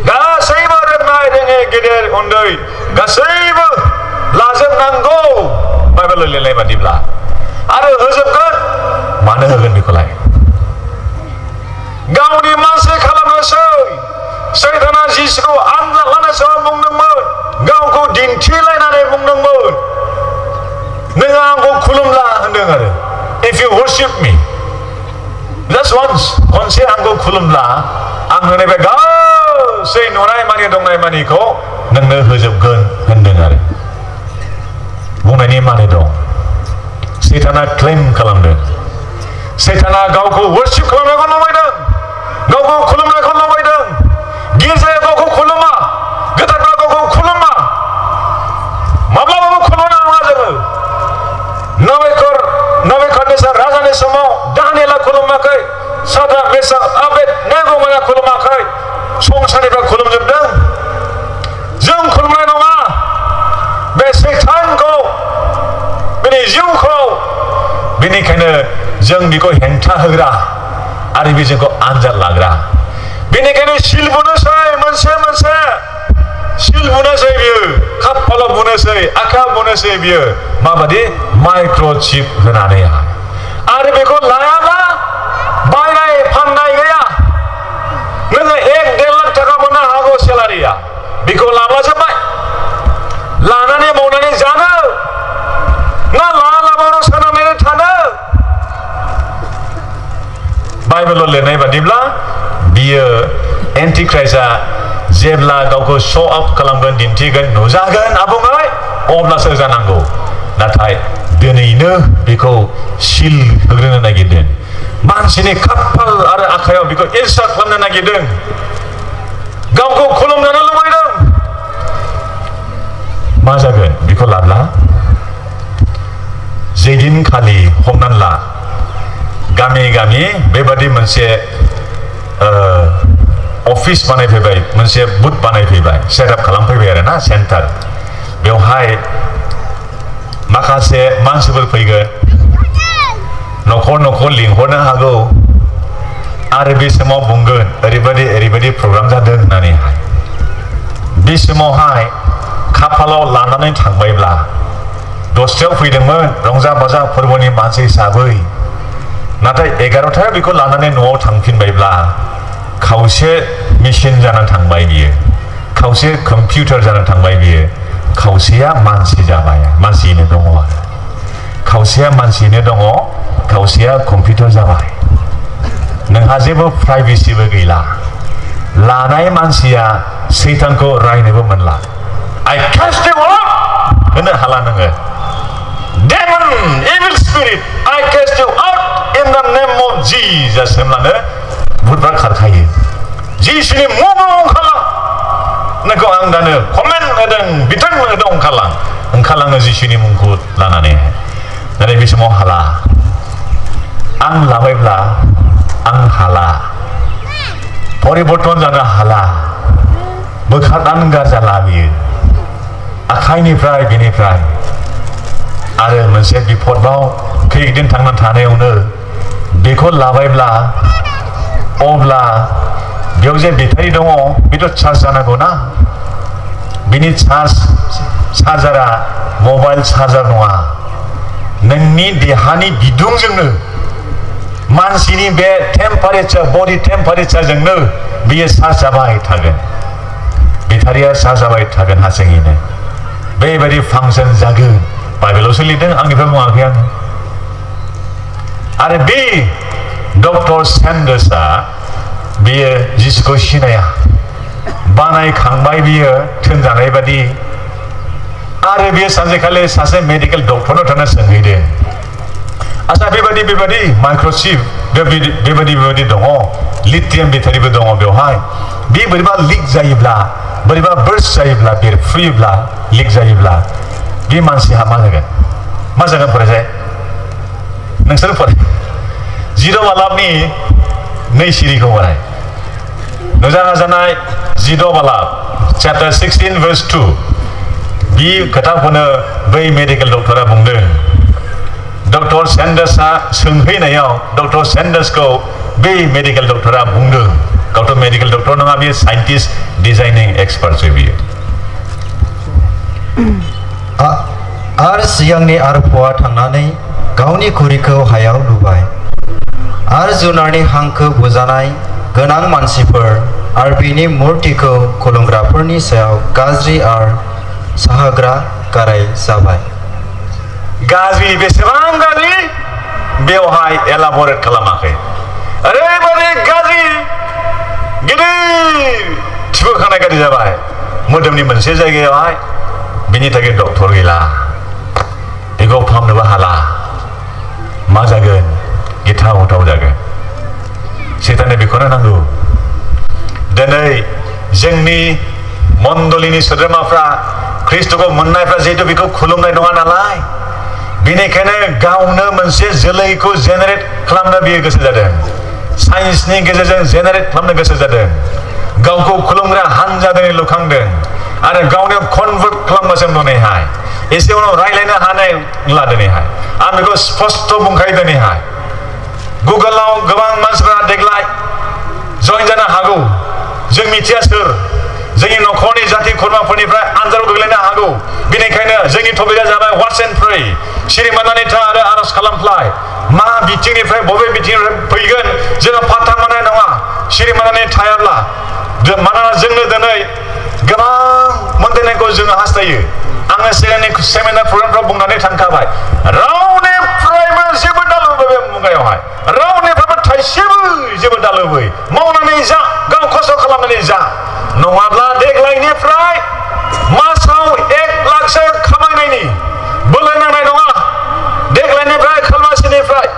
गासैबो रोंनाय रोङै गेदेर उन्दै गासैबो लाजोबनांगौ बाइबेलाव लिरनाय बादिब्ला आरो होजोबगोन मानो होगोन बेखौलाय गावनि मानसि खालामनोसै सैताना जिसुखौ आनजाद लानाय समाव बुंदोंमोन गावखौ दिन्थिलायनानै बुंदोंमोन नोङो आंखौ खुलुमला होनदों आरो if you worship me just once खनसे आंखौ खुलुमब्ला आं होनाय बे गासै नुनाय मानि दंनाय मानिखौ नोंनो होजोबगोन होनदों आरो बुंनायनि माने दं सैताना क्लेम खालामदों सैताना गावखौ वर्शिप खालामनायखौ लुबैदों गावखौ खुलुमनायखौ लुबैदों गिर्जाया गावखौ खुलुमा गोथारफ्रा गावखौ खुलुमा माब्लाबाबो खुलुमनो नङा जोङो नबेखादनेसार राजानि समाव दानियेला खुलुमाखै साद्राक मेसाक आबेदनेग'आ खुलुमाखै संसारनिफ्राय खुलुमजोबदों जों खुलुमनाय नङा बे सैतानखौ बेनि जिउखौ बेनिखायनो जों बेखौ हेंथा होग्रा आरो बे जोंखौ आनजाद लाग्रा बेनिखायनो सिल बुनोसै मोनसे सिल बुनोसै बियो खाफालाव बुनोसै आखाइयाव बुनोसै बियो माबादि माइक्र'चिप होनानै आरो बेखौ लायाब्ला बायनाय फाननाय गैया नोङो 1-1.5 लाख थाखा मोननो हागौ सेलारिया बेखौ लाब्लाजोबबाय लानानै मावनानै जानो ना लाबाबो बियो एन्टिक्राइस्टआ जेब्ला गावखौ शो अफ खालामगोन दिन्थिगोन नुजागोन आबुङै अब्लासो जानांगौ नाथाय दिनैनो बेखौ सिल होग्रोनो नागिरदों मानसिनि खाफाल आरो आखायाव बेखौ इनसार्ट खालामनो नागिरदों गावखौ खुलुमजानो लुबैदों मा जागोन बेखौ लाब्ला जेदिनखालि हमनानै ला गामि गामि बेबादि मोनसे अफिस बानायफैबाय मोनसे बुथ बानायफैबाय सेटआप खालामफैबाय आरो ना सेन्टार बेवहाय माखासे मानसिफोर फैगोन न'खर न'खर लिंहरनो हागौ आरो बे समाव बुंगोन ओरैबायदि प्रग्राम जादों होननानैहाय बे समावहाय खाफालाव लानानै थांबायब्ला 10टायाव फैदोंमोन रंजा बाजा फोरबोनि मानसि हिसाबै नाथाय 11टायाव बेखौ लानानै न'आव थांफिनबायब्ला खावसे मेसिन जानानै थांबाय बियो खावसे कम्पिउटार जानानै थांबाय बियो खावसेया मानसि जाबाय मानसियैनो दङ आरो खावसेया मानसियैनो दङ खावसेया कम्पिउटार जाबाय नोंहा जेबो प्राइभेसिबो गैला लानाय मानसिया सैतानखौ रायनोबो मोनला I cast you out होनो हाला नोङो Demon, evil spirit, I cast you out in the name of Jesus होनब्लानो भुतफ्रा खारखायो जिसुनि मुङाव ओंखारलां नोंखौ आं दानो कमेन्ट होदों बिथोन होदों ओंखारलाङो जिसुनि मुंखौ लानानै नाथाय बे समाव हाला आं लाबायब्ला आं हाला परिबर्तन जानो हाला बोखारनानै गारजाला बियो आखाइनिफ्राय बेनिफ्राय आरो मोनसे बिपदआव खैदिन थांनानै थानायावनो बेखौ लाबायब्ला अब्ला बेयाव जे बेटारि दङ बेथ' चार्ज जानांगौ ना बिनि चार्जारा मबाइल चार्जार नङा नोंनि देहानि बिदुंजोंनो मानसिनि बे टेम्पारेचार बडि टेम्पारेचारजोंनो बियो चार्ज जाबाय थागोन बेटारिया चार्ज जाबाय थागोन हारसिङैनो बेबायदि फांसन जागोन बाइबेलावसो लिरदों आंनिफ्राय बुङाखै आङो आरो बे डक्टर सेन्डार्सआ बियो जिसुखौ सिनाया बानायखांबाय बियो थोनजानाय बादि आरो बियो सानसेखालि सासे मेडिकेल डक्टरनाव थांना सोंहैदों आच्छा बेबायदि माइक्र'चिप बेबायदि दङ लिथियाम बेटारिबो दङ बेवहाय बे बोरैबा लिक जायोब्ला बोरैबा बार्स्ट जायोब्ला बेरफ्रुयोब्ला लिक जायोब्ला बे मानसिहा मा जागोन फरायसाय नोंसोर फराय 10 बालाबनि 2 सिरिखौ फराय नुजाजानाय 10 बालाब चैप्टार 16 verse 2 बे खोथाखौनो बै मेडिकेल डक्टरा बुंदों डक्टर सेन्डार्सआ सोंहैनायाव डक्टर सेन्डार्सखौ बे मेडिकेल डक्टरा बुंदों गावथ' मेडिकेल डक्टर नङा बियो साइन्टिस्ट डिजाइनिं एक्सपार्टसो बियो आरो सिगांनि आरफआ थांनानै गावनि खुरिखौ हायाव लुबाय आरो जुनारनि हांखो बुजानाय गोनां मानसिफोर आरो बिनि मुर्तिखौ खुलुमग्राफोरनि सायाव गाज्रि आरो साहोग्रा गाराय जाबाय गाज्रि बेसेबां गाज्रि बेवहाय एलाबरेट खालामाखै ओरैबायदि गाज्रि गिदिर थिफुखानाय गाज्रि जाबाय मोदोमनि मोनसे जायगायावहाय बिनि थाखाय डक्टर गैला बेखौ फाहामनोबो हाला मा जागोन गिथाव गोथाव जागोन सैताननो बेखौनो नांगौ दिनै जोंनि मण्डलिनि सोद्रोमाफ्रा ख्रिस्ट'खौ मोननायफ्रा जिहेतु बेखौ खुलुमनाय नङा नालाय बेनिखायनो गावनो मोनसे जोलैखौ जेनेरेट खालामनो बियो गोसो जादों साइन्सनि गेजेरजों जेनेरेट खालामनो गोसो जादों गावखौ खुलुमग्रा हानजा दिनै लुखांदों आरो गावनो कनभार्ट खालामगासिनो दिनैहाय एसे उनाव रायज्लायनो हानाय ला दिनैहाय आं बेखौ स्पष्ट बुंखायो दिनैहाय गुगोलाव गोबां मानसिफ्रा देग्लाय जइन जानो हागौ जों मिथिया सोर जोंनि न'खरनि जाथि खुरमाफोरनिफ्राय आनजादाव गोग्लैनो हागौ बेनिखायनो जोंनि टपिकआ जाबाय वाट्स एन्ड प्रे सिरिमानानै था आरो आरज खालामफ्लाय मा बिथिंनिफ्राय बबे बिथिंनिफ्राय फैगोन जोङो फात्ता मोननाय नङा सिरिमानानै थायाब्ला मानोना जोंनो दिनै गोबां मोनदायनायखौ जोङो हास्थायो आङो सिगांनि सेमिनार प्रग्रामफ्राव बुंनानै थांखाबाय रावनिफ्रायबो जेबो दालुबै बे मुगायावहाय रावनिफ्रायबो थाइसेबो जेबो दालुबै मावनानै जा खालामनानै जा नङाब्ला देग्लायनिफ्राय मासाव 1 लाखसो खामायनायनि बोलो नांनाय नङा देग्लायनिफ्राय खालमासिनिफ्राय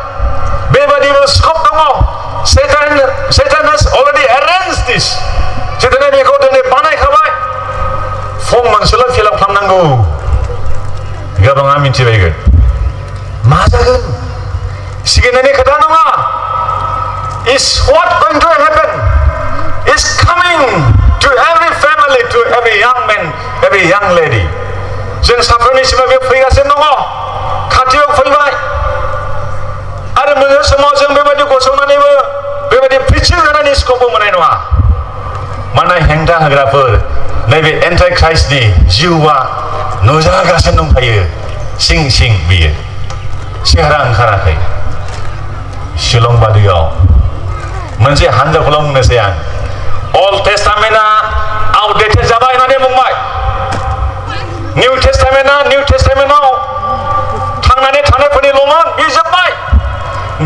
बेबादिबो स्कप दङ Satan has already arranged this सेताना बेखौ दिनै बानायखाबाय फर्म मोनसेल' फिलआप खालामनांगौ गोबाङा मिथिबायगोन मा जागोन सिगांनि खोथा नङा is what going to happen is coming to every family to every young man every young lady जों साफ्रोमनिसिमबो बे फैगासिनो दङ खाथियाव फैबाय आरो मोनसे समाव जों बेबायदि गसंनानैबो बेबायदि प्रिचिं होनायनि स्कपबो मोननाय नङा माने हेंथा होग्राफोर नैबे एन्टाइ क्राइस्टनि जिउआ नुजागासिनो दंखायो सिं सिं बियो सेहेरा ओंखाराखै शिलं बादियाव मोनसे हानजाखौल' बुंनोसै आं अल्ड टेस्टामेन्टआ आउटडेटेड जाबाय होननानै बुंबाय निउ टेस्टामेन्टआव थांनानै थानायफोरनिल'मोन बे जोब्बाय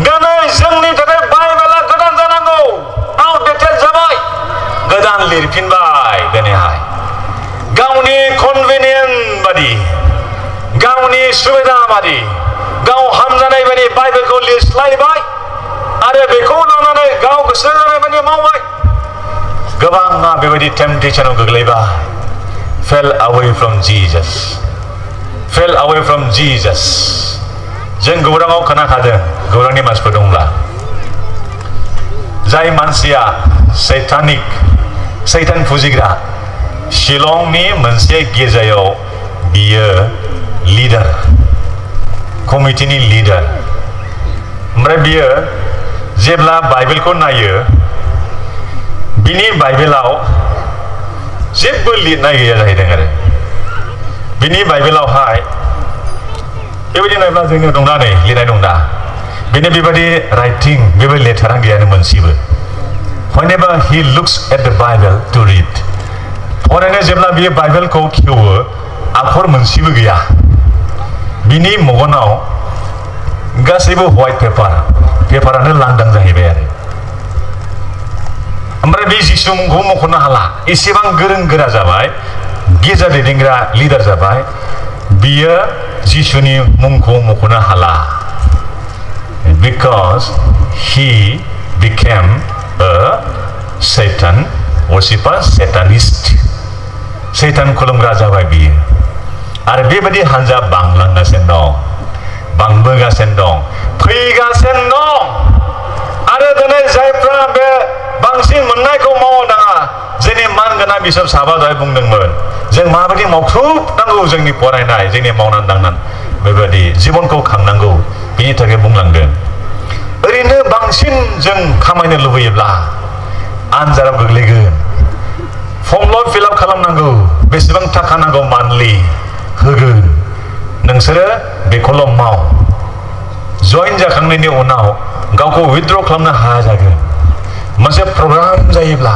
दिनै जोंनि थाखाय बाइबेला गोदान जानांगौ आउटडेटेड जाबाय गोदान लिरफिनबाय दिनैहाय गावनि कनभिनियेन्ट बादि गावनि सुबिदा बादि गाव हामजानाय बादि बाइबेलखौ लिरस्लायबाय आरो बेखौ लानानै गाव गोसो जानाय बादि मावबाय गोबाङा बेबायदि टेम्पटेसनाव गोग्लैबाय fell away from Jesus जों गौराङाव खोनाखादों गौरांनि मानसिफोर दंब्ला जाय मानसिया सैतान फुजिग्रा शिलंनि मोनसे गिर्जायाव बियो लिडार कमिटिनि लिडार ओमफ्राय बियो जेब्ला बाइबेलखौ नायो बिनि बाइबेलाव जेबो लिरनाय गैया जाहैदों आरो बिनि बाइबेलावहाय बेबायदि नायब्ला जोंनियाव दंना नै लिरनाय दंना बेनि बेबायदि राइटिं बेबायदि लेटारानो गैयानो मोनसेबो whenever he looks at the Bible to read फरायनो जेब्ला बियो बाइबेलखौ खेवो आखर मोनसेबो गैया बिनि मगनाव गासैबो व्हाइट पेपारानो लांदां जाहैबाय आरो ओमफ्राय बे जिसु मुंखौ मख'नो हाला एसेबां गोरों गोरा जाबाय गिर्जा दैदेनग्रा लिडार जाबाय बियो जिसुनि मुंखौ मख'नो हाला because he became a Satan worshipper Satanist सैतान खुलुमग्रा जाबाय बियो आरो बेबायदि हानजा बांलांगासिनो दं बांबोगासिनो दं फैगासिनो दं आरो दिनै जायफ्रा बे बांसिन मोननायखौ मावनो नाङा जोंनि मानगोनां बिसोर साबा दहाय बुंदोंमोन जों माबायदि मावख्रुबनांगौ जोंनि फरायनाय जोंनि मावनानै दांनानै बेबायदि जिबनखौ खांनांगौ बिनि थाखाय बुंलांदों ओरैनो बांसिन जों खामायनो लुबैयोब्ला आनजादाव गोग्लैगोन फर्मल' फिलआप खालामनांगौ बेसेबां थाखा नांगौ मान्थलि होगोन नोंसोरो बेखौल' माव जइन जाखांनायनि उनाव गावखौ उइथड्र खालामनो हाया जागोन मोनसे प्रग्राम जायोब्ला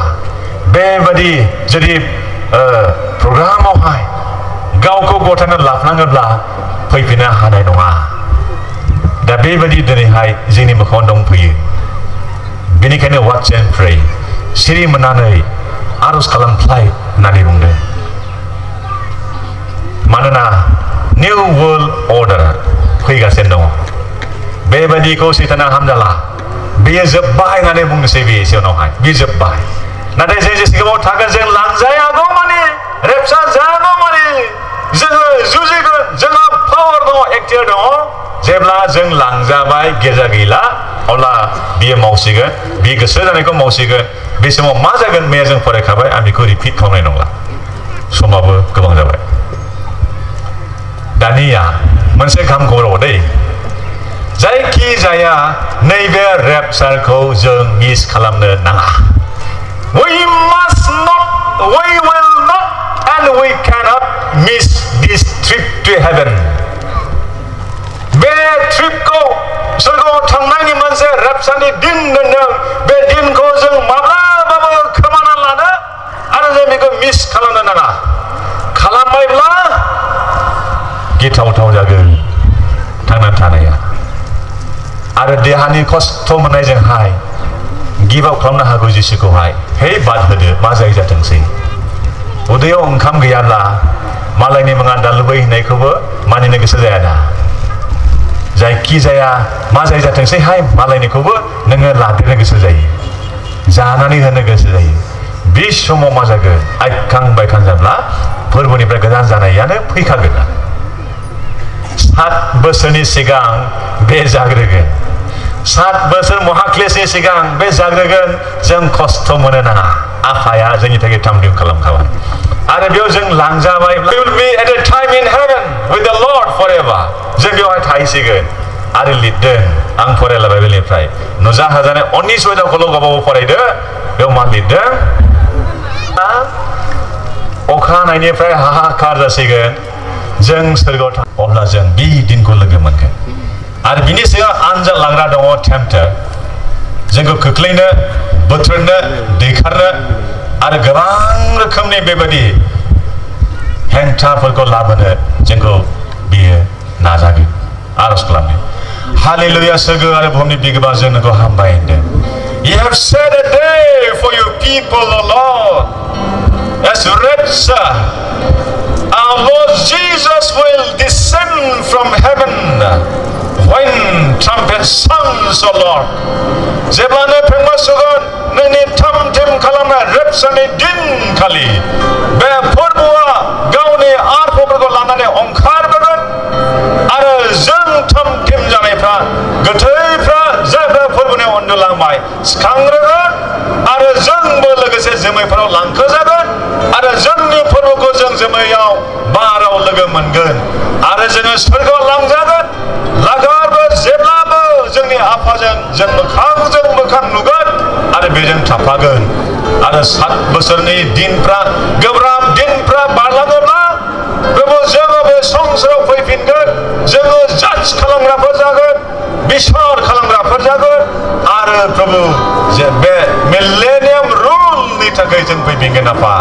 बेबायदि जुदि प्रग्रामावहाय गावखौ गथायनो लाफानाङोब्ला फैफिननो हानाय नङा दा बेबायदि दिनैहाय जोंनि मोखाङाव दंफैयो बेनिखायनो वाच एन्ड प्रे सिरि मोननानै आरज खालामफ्लाय होननानै बुंदों मानोना निउ वर्ल्ड अर्डार फैगासिनो दङ बेबायदिखौ सैताना हामजाला बेयो जोब्बाय होननानै बुंनोसै बे एसेयावहाय बे जोब्बाय नाथाय जों जेसेबां थागोन जों लांजायागौ माने रेपचार जायागौ माने जोङो जुजिगोन जोंहा पावार दङ एक्टियार दङ जेब्ला जों लांजाबाय गिर्जा गैला अब्ला बियो मावसिगोन बे गोसो जानायखौ मावसिगोन बे समाव मा जागोन मैया जों फरायखाबाय आं बेखौ रिपिट खालामनाय नंला समाबो गोबां जाबाय दानिया मोनसे गाहाम खबर दै जायखि जाया नैबे रेपचारखौ जों मिस खालामनो नाङा we will not and we cannot miss this trip to heaven बे ट्रिपखौ सोरगोआव थांनायनि मोनसे रेपचारनि दिन दोनदों बे दिनखौ जों माब्लाबाबो खोमाना लानो आरो जों बेखौ मिस खालामनो नाङा खालामबायब्ला गिथावथाव जागोन थांना थानाया आरो देहानि खस्थ' मोननायजोंहाय गिव आप खालामनो हागौ जिसुखौहाय हे बाद होदो मा जायो जाथोंसै उदैयाव ओंखाम गैयाब्ला मालायनि मुङा दालुबै होननायखौबो मानिनो गोसो जायाना जायखि जाया मा जायो जाथोंसैहाय मालायनिखौबो नोङो लादेरनो गोसो जायो जानानै होनो गोसो जायो बे समाव मा जागोन आइखां बायखां जाब्ला फोरबोनिफ्राय गोजान जानायानो फैखागोन 7 बोसोरनि सिगां बे जाग्रोगोन 7 बोसोर महाक्लेशनि सिगां बे जाग्रोगोन जों खस्थ' मोनो नाङा आफाया जोंनि थाखाय थामथिम खालामखाबाय आरो बेयाव जों लांजाबाय we will be at a time in heaven with the Lord forever जों बेवहाय थाहैसिगोन आरो लिरदों आं फरायला बाइबेलनिफ्राय नुजा हाजानाय 19 अध्यायखौल' गावबागाव फरायदो बेयाव मा लिरदों अखा हानायनिफ्राय हाहाकार जासिगोन जों सोरगोआव अब्ला जों बे दिनखौ लोगो मोनगोन आरो बिनि सिगां आनजाद लाग्रा दङ टेम्पटार जोंखौ खोख्लैनो बोथ्रोदनो दैखारनो आरो गोबां रोखोमनि बेबायदि हेंथाफोरखौ लाबोनो जोंखौ बियो नाजागोन आरज खालामनो हालेलुया सोरगो आरो बुहुमनि बिगोमा जों नोंखौ हामबाय होनदों You have set a day for your people, O Lord, as read, sir. Our Lord Jesus will descend from heaven when trumpet sounds, O Lord. जेब्लानो फेंबा सुगोन नोंनि थामथिम खालामनाय रेपसारनि दिन खालि बे फोरबोआ गावनि आरफोरखौ लानानै ओंखारबोगोन आरो जों थामथिम जानायफ्रा गोथैफ्रा जायफ्रा फोरबोनि उन्दुलांबाय सिखांग्रोगोन आरो जोंबो लोगोसे जोमैफोराव लांखोजागोन आरो जोंनि फोरबोखौ जों जोमैयाव बाराव लोगो मोनगोन आरो जोङो सोरगोआव लांजागोन लागारबो जेब्लाबो जोंनि आफाजों जों मोखांजों मोखां नुगोन आरो बेजों थाफागोन आरो 7 बोसोरनि दिनफ्रा गोब्राब दिनफ्रा बारलाङोब्ला प्रभु जोङो बे संसाराव फैफिनगोन जोङो जाज खालामग्राफोर जागोन बिसार खालामग्राफोर जागोन आरो प्रभु जे बे मिलेनियाम रुलनि थाखाय जों फैफिनगोन आफा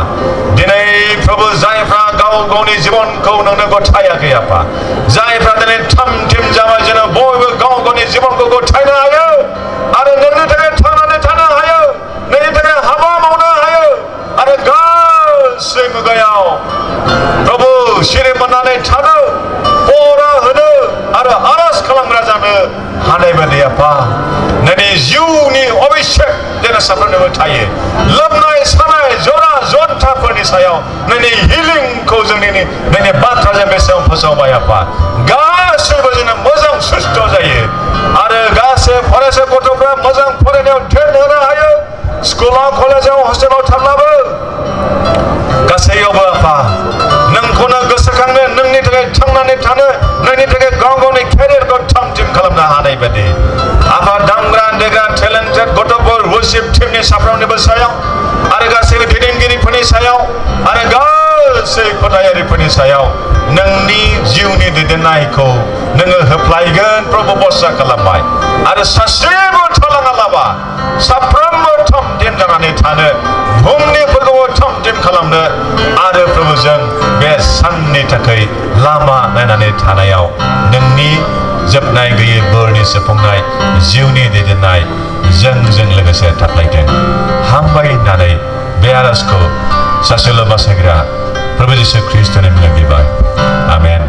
दिनै प्रभु जायफ्रा गाव गावनि जिबनखौ नोंनो गथायाखै आफा जायफ्रा दिनै थामथिम जाबाय जोङो बयबो गाव गावनि जिबनखौ गथायनो हायो आरो नोंनि थाखाय थांनानै थानो हायो नोंनि थाखाय हाबा मावनो हायो आरो गासै मुगायाव प्रभु सिरि मोननानै थानो परा होनो आरो आरज खालामग्रा जानो हानाय बायदि आफा नोंनि जिउनि अभिषेक जोंनो साफ्रोमनोबो थायो लोमनाय सानाय जरा जन्थाफोरनि सायाव नोंनि हिलिंखौ नोंनि बाथ्राजों बे सायाव फोसावबाय आफा गासैबो जोंनो मोजां सुस्थ' जायो आरो गासै फरायसा गथ'फ्रा मोजां फरायनायाव ध्यान होनो हायो स्कुलाव कलेजाव हस्टेलाव थाब्लाबो गासैयावबो आफा नोंखौनो गोसोखांनो नोंनि थाखाय थांनानै थानो नोंनि थाखाय गाव गावनि केरियारखौ थामथिम खालामनो हानाय बायदि आफा दामग्रा देग्रा टेलेन्टेड गथ'फोर वर्शिप टीमनि साफ्रोमनिबो सायाव आरो गासैबो दैदेनगिरिफोरनि सायाव आरो गासै फोथायारिफोरनि सायाव नोंनि जिउनि दैदेननायखौ नोङो होफ्लायगोन प्रभु बसा खालामबाय आरो सासेबो थालाङालाबा साफ्रोमबो थामथिम जानानै थानो बुहुमनिफोरखौ थामथिम खालामनो आरो प्रभु जों बे साननि थाखाय लामा नायनानै थानायाव नोंनि जोबनाय गैयै बोरनि सुफुंनाय जिउनि दैदेननाय जोंजों लोगोसे थाफ्लायथों हामबाय होननानै बे आरजखौ सासेल' बासायग्रा प्रभु जिसु ख्रीष्टनि मुङाव बिबाय आमेन।